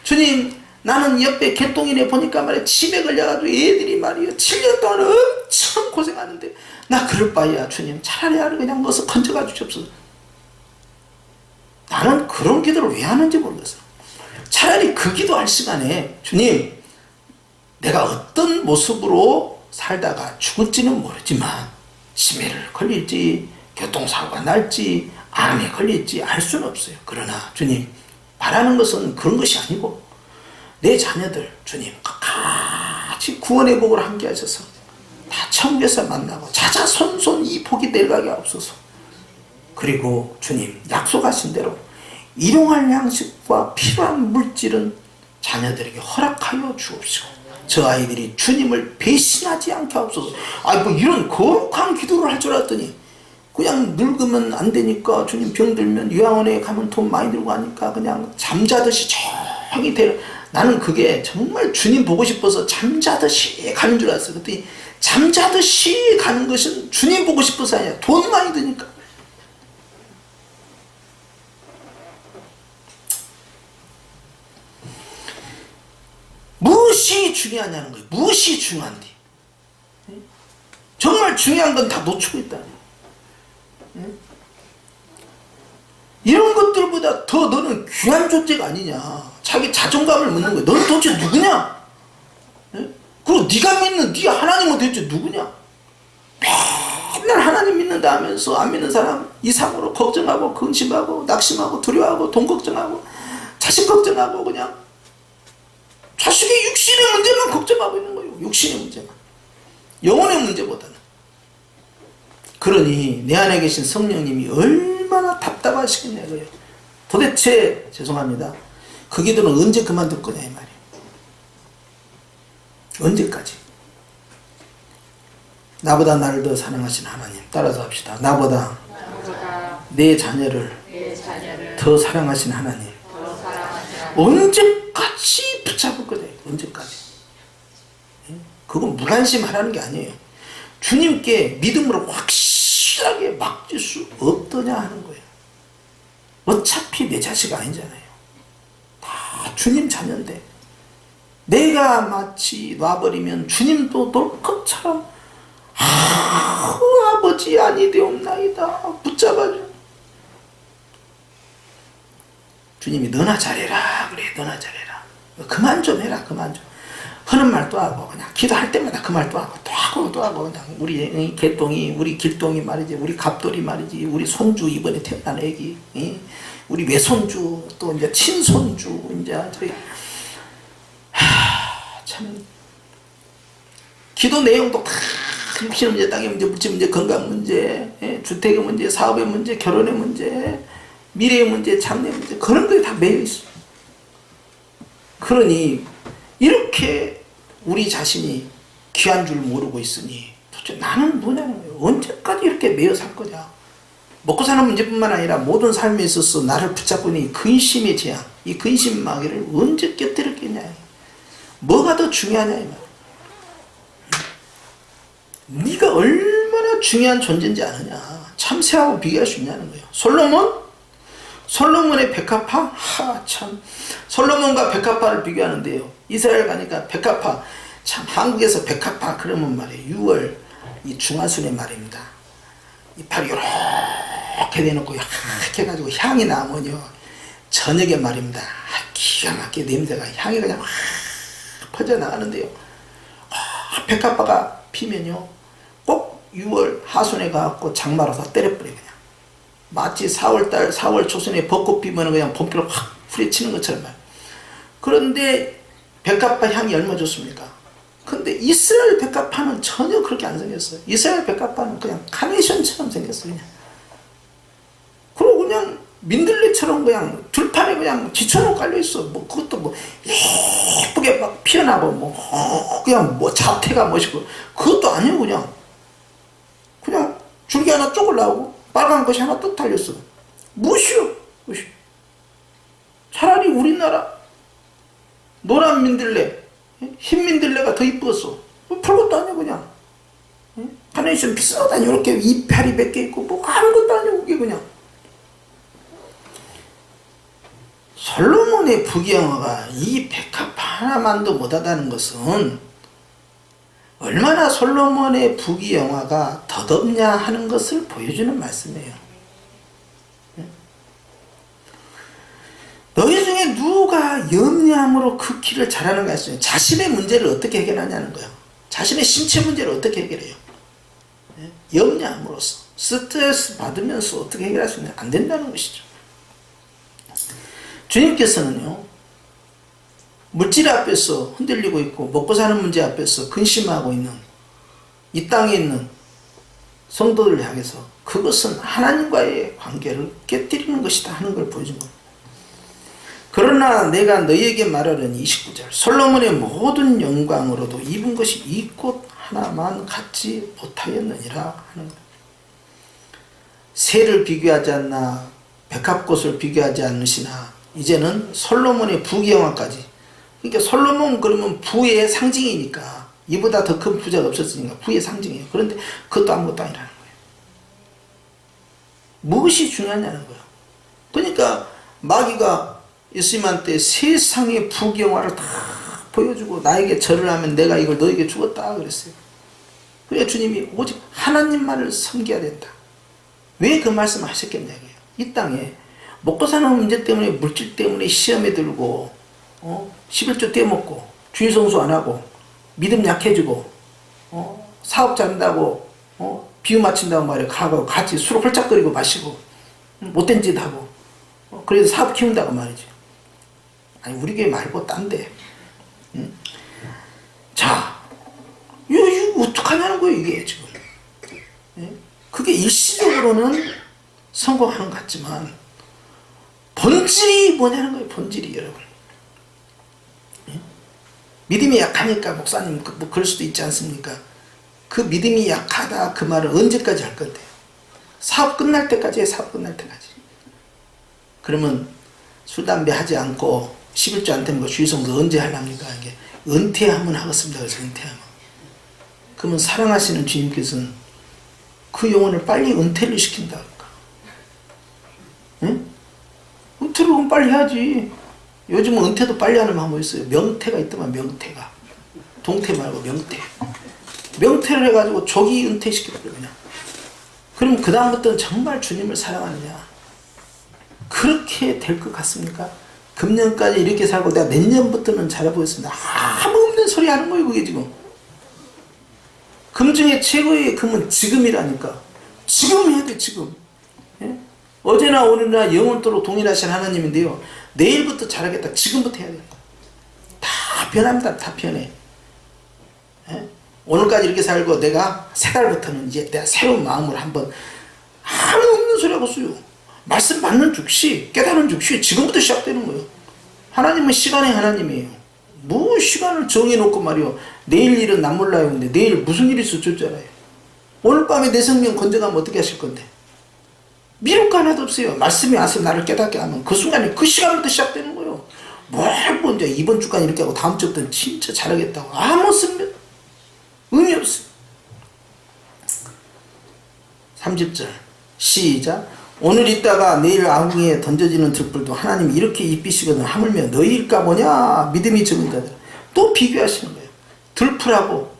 주님 나는 옆에 개똥이네 보니까 말이야 치매 걸려가지고 애들이 말이야 7년 동안 엄청 고생하는데 나 그럴 바에야 주님 차라리 나를 그냥 넣어서 건져가 주시옵소서. 나는 그런 기도를 왜 하는지 모르겠어. 차라리 그 기도할 시간에 주님 내가 어떤 모습으로 살다가 죽을지는 모르지만 치매를 걸릴지 교통사고가 날지 암에 걸릴지 알 수는 없어요. 그러나 주님 바라는 것은 그런 것이 아니고 내 자녀들 주님 같이 구원의 복을 함께 하셔서 다 천국에서 만나고 자자손손 이 복이 내려가게 하옵소서. 그리고 주님 약속하신 대로 일용할 양식과 필요한 물질은 자녀들에게 허락하여 주옵시고 저 아이들이 주님을 배신하지 않게 하옵소서. 아이 뭐 이런 거룩한 기도를 할 줄 알았더니 그냥 늙으면 안 되니까 주님 병들면 요양원에 가면 돈 많이 들고 하니까 그냥 잠자듯이 조용히 데려. 나는 그게 정말 주님 보고 싶어서 잠자듯이 가는 줄 알았어요. 그랬더니 잠자듯이 가는 것은 주님 보고 싶어서 아니야. 돈 많이 드니까. 무엇이 중요하냐는 거예요. 무엇이 중요한데. 정말 중요한 건 다 놓치고 있다. 이런 것들보다 더 너는 귀한 존재가 아니냐. 자기 자존감을 묻는 거야. 너는 도대체 누구냐? 그리고 네가 믿는 네 하나님은 도대체 누구냐? 맨날 하나님 믿는다 하면서 안 믿는 사람 이상으로 걱정하고 근심하고 낙심하고 두려워하고 돈 걱정하고 자식 걱정하고 그냥 자식의 육신의 문제만 걱정하고 있는 거예요. 육신의 문제만. 영혼의 문제보다는. 그러니 내 안에 계신 성령님이 얼마나 답답하시겠냐 이거예요. 도대체 죄송합니다. 그 기도는 언제 그만둘 거냐 이 말이에요. 언제까지? 나보다 나를 더 사랑하신 하나님 따라서 합시다. 나보다 내 자녀를 더 사랑하신 하나님 언제까지 붙잡을 거냐. 언제까지? 그건 무관심하라는 게 아니에요. 주님께 믿음으로 확실하게 맡길 수 없더냐 하는 거예요. 어차피 내 자식 아니잖아요. 다 주님 자녀인데 내가 마치 놔버리면 주님도 놀 것처럼 아버지 아니되옵나이다 붙잡아줘. 주님이 너나 잘해라 그래. 너나 잘해라. 그만 좀 해라. 그만 좀. 하는 말도 하고 그냥 기도할 때마다 그 말도 하고 또 하고 또 하고 그냥 우리 개똥이 우리 길똥이 말이지 우리 갑돌이 말이지 우리 손주 이번에 태어난 애기 우리 외손주 또 이제 친손주 이제 저희 참 기도 내용도 다 육신의 문제, 땅의 문제, 물질 문제, 건강 문제, 주택의 문제, 사업의 문제, 결혼의 문제, 미래의 문제, 장래 문제, 그런 거에 다 매여 있어. 그러니 이렇게 우리 자신이 귀한 줄 모르고 있으니 도대체 나는 뭐냐는 거예요. 언제까지 이렇게 매여 살 거냐. 먹고 사는 문제뿐만 아니라 모든 삶에 있어서 나를 붙잡고 있는 이 근심의 재앙, 이 근심 마귀를 언제 곁들였겠냐. 뭐가 더 중요하냐 이 말. 네가 얼마나 중요한 존재인지 아느냐. 참새하고 비교할 수 있냐는 거예요. 솔로몬의 백합화? 참. 솔로몬과 백합화를 비교하는데요. 이스라엘 가니까 백합화. 참, 한국에서 백합화 그러면 말이에요. 6월 이 중하순의 말입니다. 이파리 이렇게 내놓고 이렇게 해가지고 향이 나면요. 저녁에 말입니다. 기가 막히게 냄새가, 향이 그냥 확 퍼져나가는데요. 백합화가 피면요. 꼭 6월 하순에 가갖고 장마로 다 때려버려요. 그냥. 마치 4월달, 4월 초순에 벚꽃 피면 그냥 봄비로 확 후려치는 것처럼 말이에요. 그런데 백합화 향이 얼마나 좋습니까? 근데 이스라엘 백합화는 전혀 그렇게 안 생겼어요. 이스라엘 백합화는 그냥 카네이션처럼 생겼어요. 그냥. 그리고 그냥 민들레처럼 그냥 들판에 그냥 지천으로 깔려있어. 뭐 그것도 뭐 예쁘게 막 피어나고 뭐 그냥 뭐 자태가 멋있고 그것도 아니에요. 그냥 줄기 하나 쭉 올라오고 빨간 것이 하나 뚝 달렸어. 무엇이요? 차라리 우리나라 노란 민들레, 흰 민들레가 더 이뻤어. 별것도 아니야 그냥. 카네이션 비싸다니 이렇게 이파리 몇 개 있고 뭐 아무것도 아니고 그게 그냥. 솔로몬의 부귀영화가 이 백합 하나만도 못하다는 것은 얼마나 솔로몬의 부귀영화가 덧없냐 하는 것을 보여주는 말씀이에요. 너희 중에 누가 염려함으로 그 길을 잘하는가 했어요. 자신의 문제를 어떻게 해결하냐는 거예요. 자신의 신체 문제를 어떻게 해결해요. 염려함으로써 스트레스 받으면서 어떻게 해결할 수 있냐. 안 된다는 것이죠. 주님께서는요, 물질 앞에서 흔들리고 있고 먹고 사는 문제 앞에서 근심하고 있는 이 땅에 있는 성도들을 향해서 그것은 하나님과의 관계를 깨뜨리는 것이다 하는 걸 보여준 겁니다. 그러나 내가 너희에게 말하려니 29절 솔로몬의 모든 영광으로도 입은 것이 이 꽃 하나만 갖지 못하였느니라 하는 거예요. 새를 비교하지 않나 백합꽃을 비교하지 않으시나 이제는 솔로몬의 부귀영화까지. 그러니까 솔로몬 그러면 부의 상징이니까 이보다 더 큰 부자가 없었으니까 부의 상징이에요. 그런데 그것도 아무것도 아니라는 거예요. 무엇이 중요하냐는 거예요. 그러니까 마귀가 예수님한테 세상의 부귀영화를 다 보여주고 나에게 절을 하면 내가 이걸 너에게 주었다 그랬어요. 그러니까 주님이 오직 하나님만을 섬겨야 된다. 왜 그 말씀을 하셨겠냐고요. 이 땅에 먹고 사는 문제 때문에 물질 때문에 시험에 들고 11조 떼먹고 주일 성수 안 하고 믿음 약해지고 사업 잘한다고 비유 맞춘다고 말이야. 가고 같이 술 홀짝거리고 마시고 못된 짓 하고 그래서 사업 키운다고 말이지. 아니 우리 교회 말고 딴데. 자, 이거 어떡하냐는 거예요 이게 지금. 그게 일시적으로는 성공하는 것 같지만 본질이 뭐냐는 거예요. 본질이 여러분. 믿음이 약하니까 목사님 뭐 그럴 수도 있지 않습니까? 그 믿음이 약하다 그 말을 언제까지 할 건데? 사업 끝날 때까지 해. 사업 끝날 때까지. 그러면 술 담배 하지 않고 11조 안 되는 거 주의성도 언제 하랍니까? 이게 은퇴하면 하겠습니다. 그래서 은퇴하면. 그러면 사랑하시는 주님께서는 그 영혼을 빨리 은퇴를 시킨다. 응? 은퇴를 그럼 빨리 해야지. 요즘은 은퇴도 빨리 하는 방법이 있어요. 명퇴가 있더만 명퇴가. 동퇴 말고 명퇴. 명퇴를 해가지고 조기 은퇴시켜버려 그냥. 그럼 그 다음부터는 정말 주님을 사랑하느냐. 그렇게 될 것 같습니까? 금년까지 이렇게 살고 내가 내년부터는 잘해보겠습니다. 아무 없는 소리 하는 거예요 그게 지금. 금 중에 최고의 금은 지금이라니까. 지금 해야 돼 지금. 예? 어제나 오늘이나 영원토록 동일하신 하나님인데요. 내일부터 잘하겠다. 지금부터 해야 돼. 다 변합니다. 다 변해. 예? 오늘까지 이렇게 살고 내가 세 달부터는 이제 내가 새로운 마음으로 한번 아무 없는 소리 하겠어요. 말씀 받는 즉시 깨달은 즉시 지금부터 시작되는 거예요. 하나님은 시간의 하나님이에요. 뭐 시간을 정해놓고 말이요. 내일 일은 난 몰라요. 근데 내일 무슨 일이 있을 줄 알아요. 오늘 밤에 내 생명 건져가면 어떻게 하실 건데? 미룰 거 하나도 없어요. 말씀이 와서 나를 깨닫게 하면 그 순간에 그 시간부터 시작되는 거예요. 뭘 먼저 이번 주까지 이렇게 하고 다음 주부터는 진짜 잘하겠다고 아무 쓰면 의미 없어요. 30절 시작. 오늘 있다가 내일 아궁이에 던져지는 들불도 하나님이 이렇게 입히시거든 하물며 너희일까 뭐냐 믿음이 적은 자들. 또 비교하시는 거예요. 들풀하고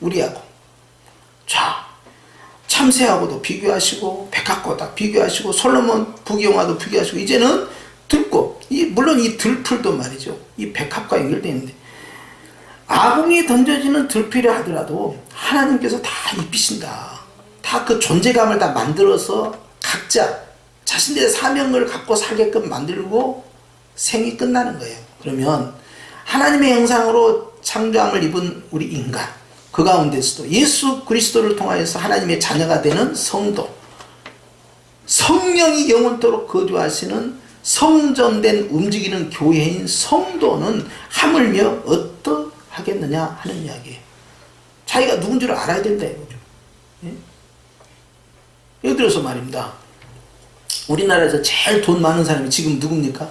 우리하고. 자, 참새하고도 비교하시고 백합과도 다 비교하시고 솔로몬 부귀영화도 비교하시고 이제는 들꽃, 물론 이 들풀도 말이죠. 이 백합과 연결되어 있는데 아궁이에 던져지는 들풀이라 하더라도 하나님께서 다 입히신다. 다 그 존재감을 다 만들어서 각자 자신들의 사명을 갖고 살게끔 만들고 생이 끝나는 거예요. 그러면 하나님의 형상으로 창조함을 입은 우리 인간, 그 가운데서도 예수 그리스도를 통하여서 하나님의 자녀가 되는 성도, 성령이 영원토록 거주하시는 성전된 움직이는 교회인 성도는 하물며 어떠하겠느냐 하는 이야기예요. 자기가 누군 줄 알아야 된다 이거죠. 예? 예를 들어서 말입니다. 우리나라에서 제일 돈 많은 사람이 지금 누굽니까?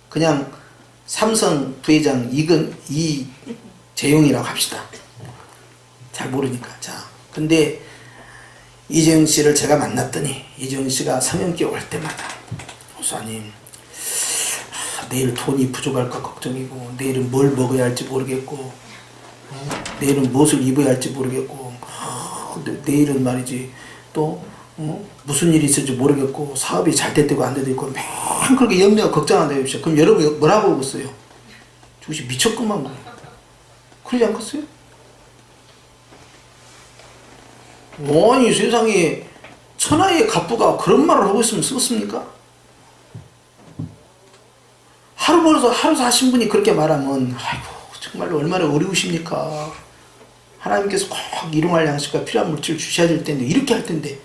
그냥 삼성 부회장 이재용이라고 합시다. 잘 모르니까. 자, 근데 이재용 씨를 제가 만났더니 이재용 씨가 성형기 올 때마다 목사님 내일 돈이 부족할까 걱정이고 내일은 뭘 먹어야 할지 모르겠고 내일은 무엇을 입어야 할지 모르겠고 내일은 말이지 또 무슨 일이 있을지 모르겠고 사업이 잘 됐다고 안 됐다고 맨 그렇게 염려하고 걱정한다 해주셔. 그럼 여러분 뭐라고 하겠어요? 저것이 미쳤구만 뭐. 그러지 않겠어요? 아니 세상에 천하의 갑부가 그런 말을 하고 있으면 쓰겠습니까? 하루 벌어서 하루 사신 분이 그렇게 말하면 아이고 정말로 얼마나 어려우십니까? 하나님께서 꼭 일용할 양식과 필요한 물질을 주셔야 될 텐데 이렇게 할 텐데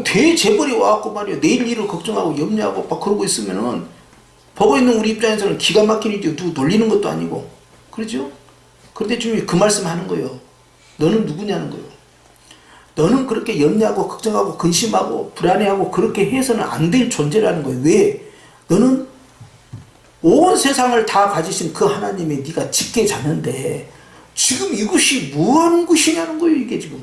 대재벌이 와갖고 말이야 내일 일을 걱정하고 염려하고 막 그러고 있으면은 보고 있는 우리 입장에서는 기가 막힌 일이죠. 누구 놀리는 것도 아니고 그렇죠? 그런데 주님이 그 말씀 하는 거예요. 너는 누구냐는 거예요. 너는 그렇게 염려하고 걱정하고 근심하고 불안해하고 그렇게 해서는 안 될 존재라는 거예요. 왜? 너는 온 세상을 다 가지신 그 하나님의 네가 직계 자는데 지금 이것이 뭐하는 것이냐는 거예요. 이게 지금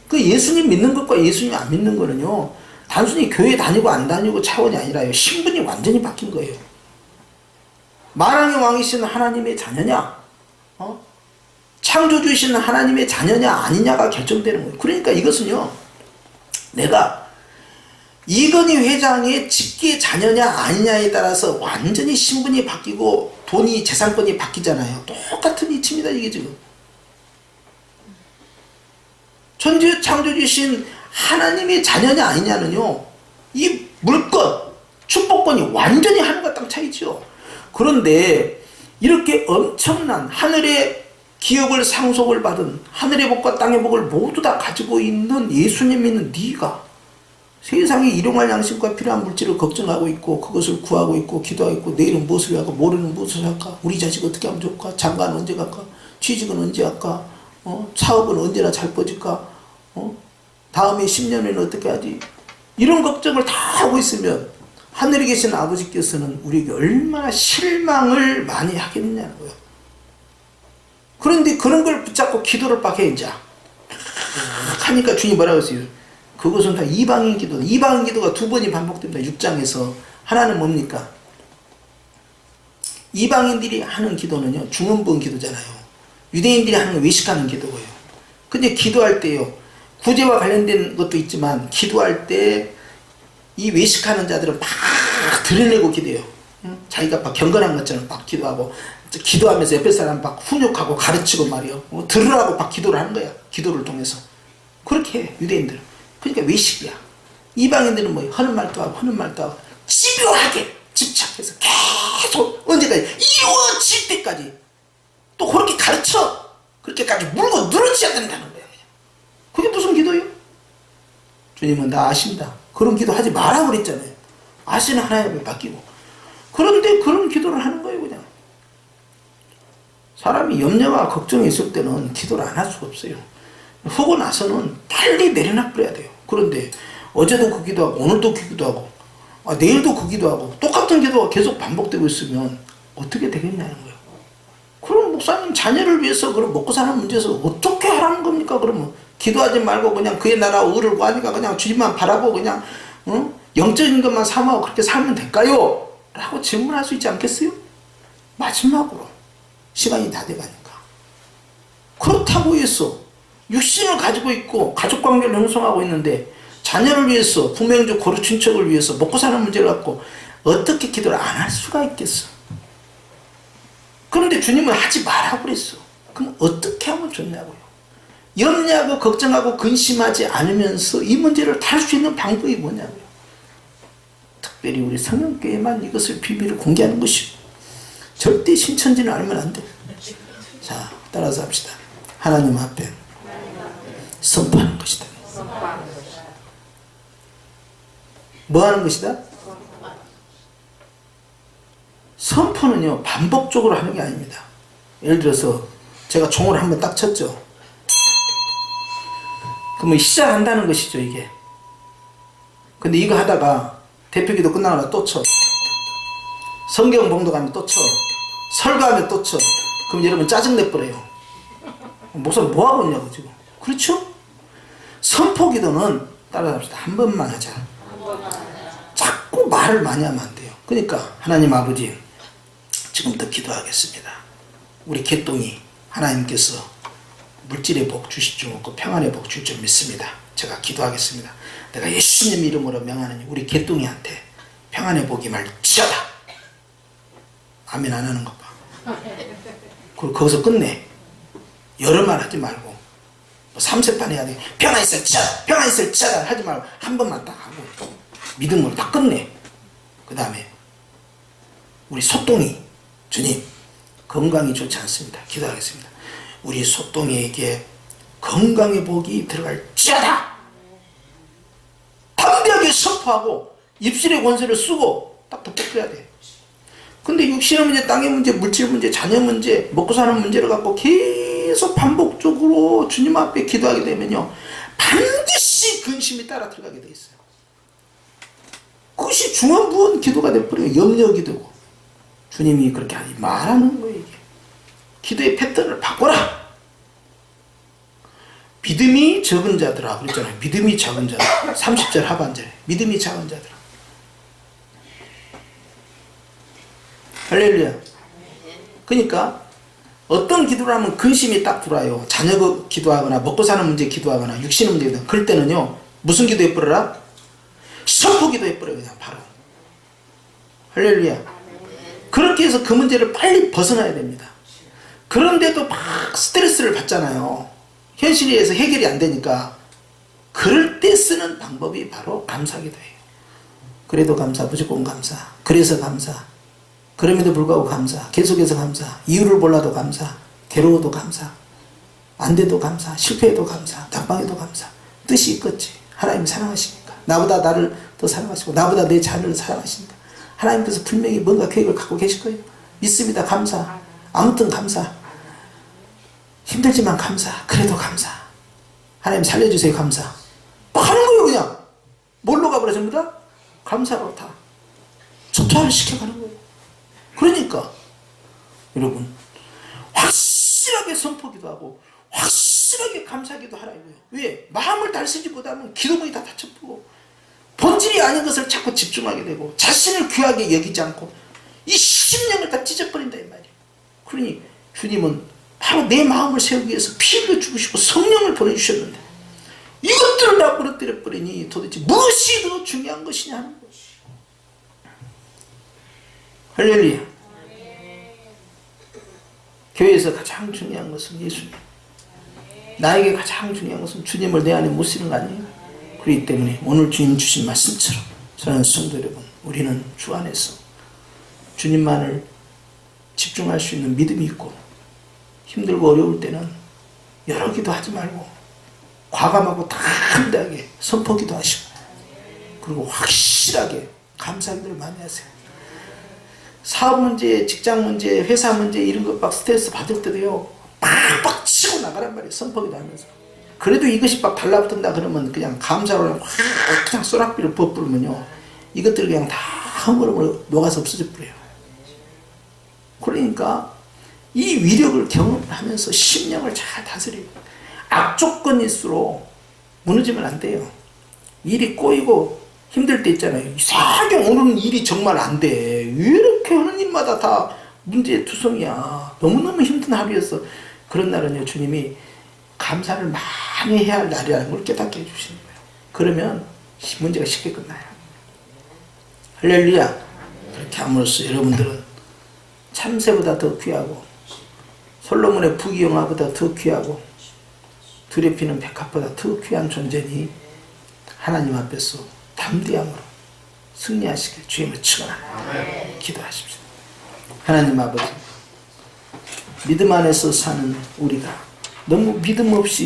그 예수님 믿는 것과 예수님 안 믿는 거는요 단순히 교회 다니고 안 다니고 차원이 아니라요 신분이 완전히 바뀐 거예요. 만왕의 왕이신 하나님의 자녀냐 창조주이신 하나님의 자녀냐 아니냐가 결정되는 거예요. 그러니까 이것은요 내가 이건희 회장의 직계 자녀냐 아니냐에 따라서 완전히 신분이 바뀌고 돈이 재산권이 바뀌잖아요. 똑같은 이치입니다. 이게 지금 천지 창조주신 하나님의 자녀냐 아니냐는요 이 물권 축복권이 완전히 하늘과 땅 차이죠. 그런데 이렇게 엄청난 하늘의 기업을 상속을 받은 하늘의 복과 땅의 복을 모두 다 가지고 있는 예수님 믿는 네가 세상에 일용할 양식과 필요한 물질을 걱정하고 있고 그것을 구하고 있고 기도하고 있고 내일은 무엇을 할까 모레는 무엇을 할까 우리 자식 어떻게 하면 좋을까 장가는 언제 갈까 취직은 언제 할까 사업은 언제나 잘 뻗을까 다음에 10년에는 어떻게 하지 이런 걱정을 다 하고 있으면 하늘에 계신 아버지께서는 우리에게 얼마나 실망을 많이 하겠느냐는 거예요. 그런데 그런 걸 붙잡고 기도를 막 해 이제 하니까 주님 뭐라고 했어요? 그것은 다 이방인 기도. 이방인 기도가 두 번이 반복됩니다. 6장에서. 하나는 뭡니까? 이방인들이 하는 기도는요. 중언부언 기도잖아요. 유대인들이 하는 건 외식하는 기도예요. 근데 기도할 때요. 구제와 관련된 것도 있지만 기도할 때 이 외식하는 자들은 막 드러내고 기도해요. 자기가 막 경건한 것처럼 막 기도하고 기도하면서 옆에 사람 막 훈육하고 가르치고 말이요. 들으라고 막 기도를 하는 거야. 기도를 통해서. 그렇게 해. 유대인들은. 그러니까 외식이야. 이방인들은 뭐 하는 말도 하고 하는 말도 하고 집요하게 집착해서 계속 언제까지 이루어질 때까지 또 그렇게 가르쳐 그렇게까지 물고 늘어져야 된다는 거예요. 그게 무슨 기도예요? 주님은 다 아십니다. 그런 기도 하지 마라 그랬잖아요. 아시는 하나님을 맡기고. 그런데 그런 기도를 하는 거예요. 그냥 사람이 염려와 걱정이 있을 때는 기도를 안 할 수가 없어요. 하고 나서는 빨리 내려놔버려야 돼요. 그런데 어제도 그 기도하고 오늘도 그 기도하고 내일도 그 기도하고 똑같은 기도가 계속 반복되고 있으면 어떻게 되겠냐는 거예요. 그럼 목사님 자녀를 위해서 그럼 먹고 사는 문제에서 어떻게 하라는 겁니까? 그러면 기도하지 말고 그냥 그의 나라 의를 구하니까 그냥 주님만 바라보고 그냥 영적인 것만 삼아고 그렇게 살면 될까요? 라고 질문할 수 있지 않겠어요? 마지막으로 시간이 다 돼가니까 그렇다고 해서 육신을 가지고 있고 가족관계를 형성하고 있는데 자녀를 위해서 부명적 거룩 친척을 위해서 먹고 사는 문제를 갖고 어떻게 기도를 안 할 수가 있겠어? 그런데 주님은 하지 말라고 그랬어. 그럼 어떻게 하면 좋냐고요? 염려하고 걱정하고 근심하지 않으면서 이 문제를 다룰 수 있는 방법이 뭐냐고요? 특별히 우리 성령교회만 이것을 비밀을 공개하는 것이고 절대 신천지는 알면 안 돼. 자, 따라서 합시다. 하나님 앞에 선포하는 것이다. 뭐 하는 것이다? 선포는요 반복적으로 하는 게 아닙니다. 예를 들어서 제가 종을 한번 딱 쳤죠. 그러면 시작한다는 것이죠 이게. 근데 이거 하다가 대표기도 끝나고 또 쳐. 성경 봉독하면 또 쳐. 설교하면 또 쳐. 그럼 여러분 짜증내버려요. 목사 뭐하고 있냐고 지금. 그렇죠? 선포기도는 따라합시다. 한 번만 하자. 자꾸 말을 많이 하면 안 돼요. 그러니까 하나님 아버지 지금부터 기도하겠습니다. 우리 개똥이 하나님께서 물질의 복 주실 줄 믿고 평안의 복 줄 줄 믿습니다. 제가 기도하겠습니다. 내가 예수님 이름으로 명하노니 우리 개똥이한테 평안의 복이 말지어다. 아멘 안 하는 것 봐. 그리고 거기서 끝내. 여러 말 하지 말고 뭐 3세판 해야 돼. 평안 있을지어다. 평안 있을지어다 하지 말고 한 번만 딱 하고 믿음으로 딱 끝내. 그 다음에 우리 소똥이 주님 건강이 좋지 않습니다. 기도하겠습니다. 우리 소똥이에게 건강의 복이 들어갈지어다. 담대하게 선포하고 입술의 권세를 쓰고 딱 덮어줘야 돼. 근데 육신의 문제, 땅의 문제, 물질 문제, 자녀 문제, 먹고 사는 문제를 갖고 계속 반복적으로 주님 앞에 기도하게 되면요 반드시 근심이 따라 들어가게 돼 있어요. 그것이 중언부언 기도가 돼버려요. 염려 기도고. 주님이 그렇게 하지 말라는 거예요. 이게. 기도의 패턴을 바꿔라. 믿음이 적은 자들아 그랬잖아요. 믿음이 작은 자들아. 30절 하반절에 믿음이 작은 자들아. 할렐루야. 그러니까 어떤 기도를 하면 근심이 딱 들어와요. 자녀 기도하거나 먹고 사는 문제 기도하거나 육신의 문제 기도하거나 그럴 때는요 무슨 기도 해버려라? 선포 기도 해버려요. 그냥 바로. 할렐루야. 그렇게 해서 그 문제를 빨리 벗어나야 됩니다. 그런데도 막 스트레스를 받잖아요. 현실에서 해결이 안 되니까 그럴 때 쓰는 방법이 바로 감사기도예요. 그래도 감사, 무조건 감사, 그래서 감사, 그럼에도 불구하고 감사, 계속해서 감사, 이유를 몰라도 감사, 괴로워도 감사, 안 돼도 감사, 실패해도 감사, 낙방해도 감사. 뜻이 있겠지. 하나님 사랑하시니까. 나보다 나를 더 사랑하시고 나보다 내 자녀를 사랑하시니까 하나님께서 분명히 뭔가 계획을 갖고 계실 거예요. 믿습니다. 감사. 아무튼 감사. 힘들지만 감사. 그래도 감사. 하나님 살려주세요. 감사. 뭐 하는 거예요 그냥. 뭘로 가버려 전부 다? 감사로 다 초토화를 시켜가는 거예요. 그러니까 여러분 확실하게 선포기도 하고 확실하게 감사기도 하라고요. 왜? 마음을 달쓰지 못하면 기도문이 다 닫혀버리고 본질이 아닌 것을 자꾸 집중하게 되고 자신을 귀하게 여기지 않고 이 심령을 다 찢어버린다 이 말이에요. 그러니 주님은 바로 내 마음을 세우기 위해서 피 흘려 죽으시고 성령을 보내주셨는데 이것들을 다 부러뜨려 버리니 도대체 무엇이 더 중요한 것이냐 하는 것이. 할렐루야. 교회에서 가장 중요한 것은 예수님. 나에게 가장 중요한 것은 주님을 내 안에 모시는 거 아니에요? 그렇기 때문에 오늘 주님 주신 말씀처럼 사랑하는 성도 여러분, 우리는 주 안에서 주님만을 집중할 수 있는 믿음이 있고, 힘들고 어려울 때는 여러 기도하지 말고 과감하고 담대하게 선포 기도하시고, 그리고 확실하게 감사 기도를 많이 하세요. 사업 문제, 직장 문제, 회사 문제 이런 것 막 스트레스 받을 때도요, 팍팍 치고 나가란 말이에요. 선포 기도하면서. 그래도 이것이 막 달라붙는다 그러면 그냥 감사로 확 그냥 쏘락비를 부어부르면요, 이것들을 그냥 다 흐물흐물 녹아서 없어져 버려요. 그러니까 이 위력을 경험하면서 심령을 잘 다스리고, 악조건일수록 무너지면 안 돼요. 일이 꼬이고 힘들 때 있잖아요. 이상하게 오늘은 일이 정말 안 돼. 왜 이렇게 하는 일마다 다 문제투성이야. 너무너무 힘든 하루였어. 그런 날은요, 주님이 감사를 많이 해야 할 날이라는 걸 깨닫게 해주시는 거예요. 그러면 문제가 쉽게 끝나요. 할렐루야. 그렇게 함으로써 여러분들은 참새보다 더 귀하고, 솔로몬의 부귀영화보다 더 귀하고, 들에 피는 백합보다 더 귀한 존재니 하나님 앞에서 담대함으로 승리하시길 주님을 축원합니다. 기도하십시오. 하나님 아버지, 믿음 안에서 사는 우리가 너무 믿음 없이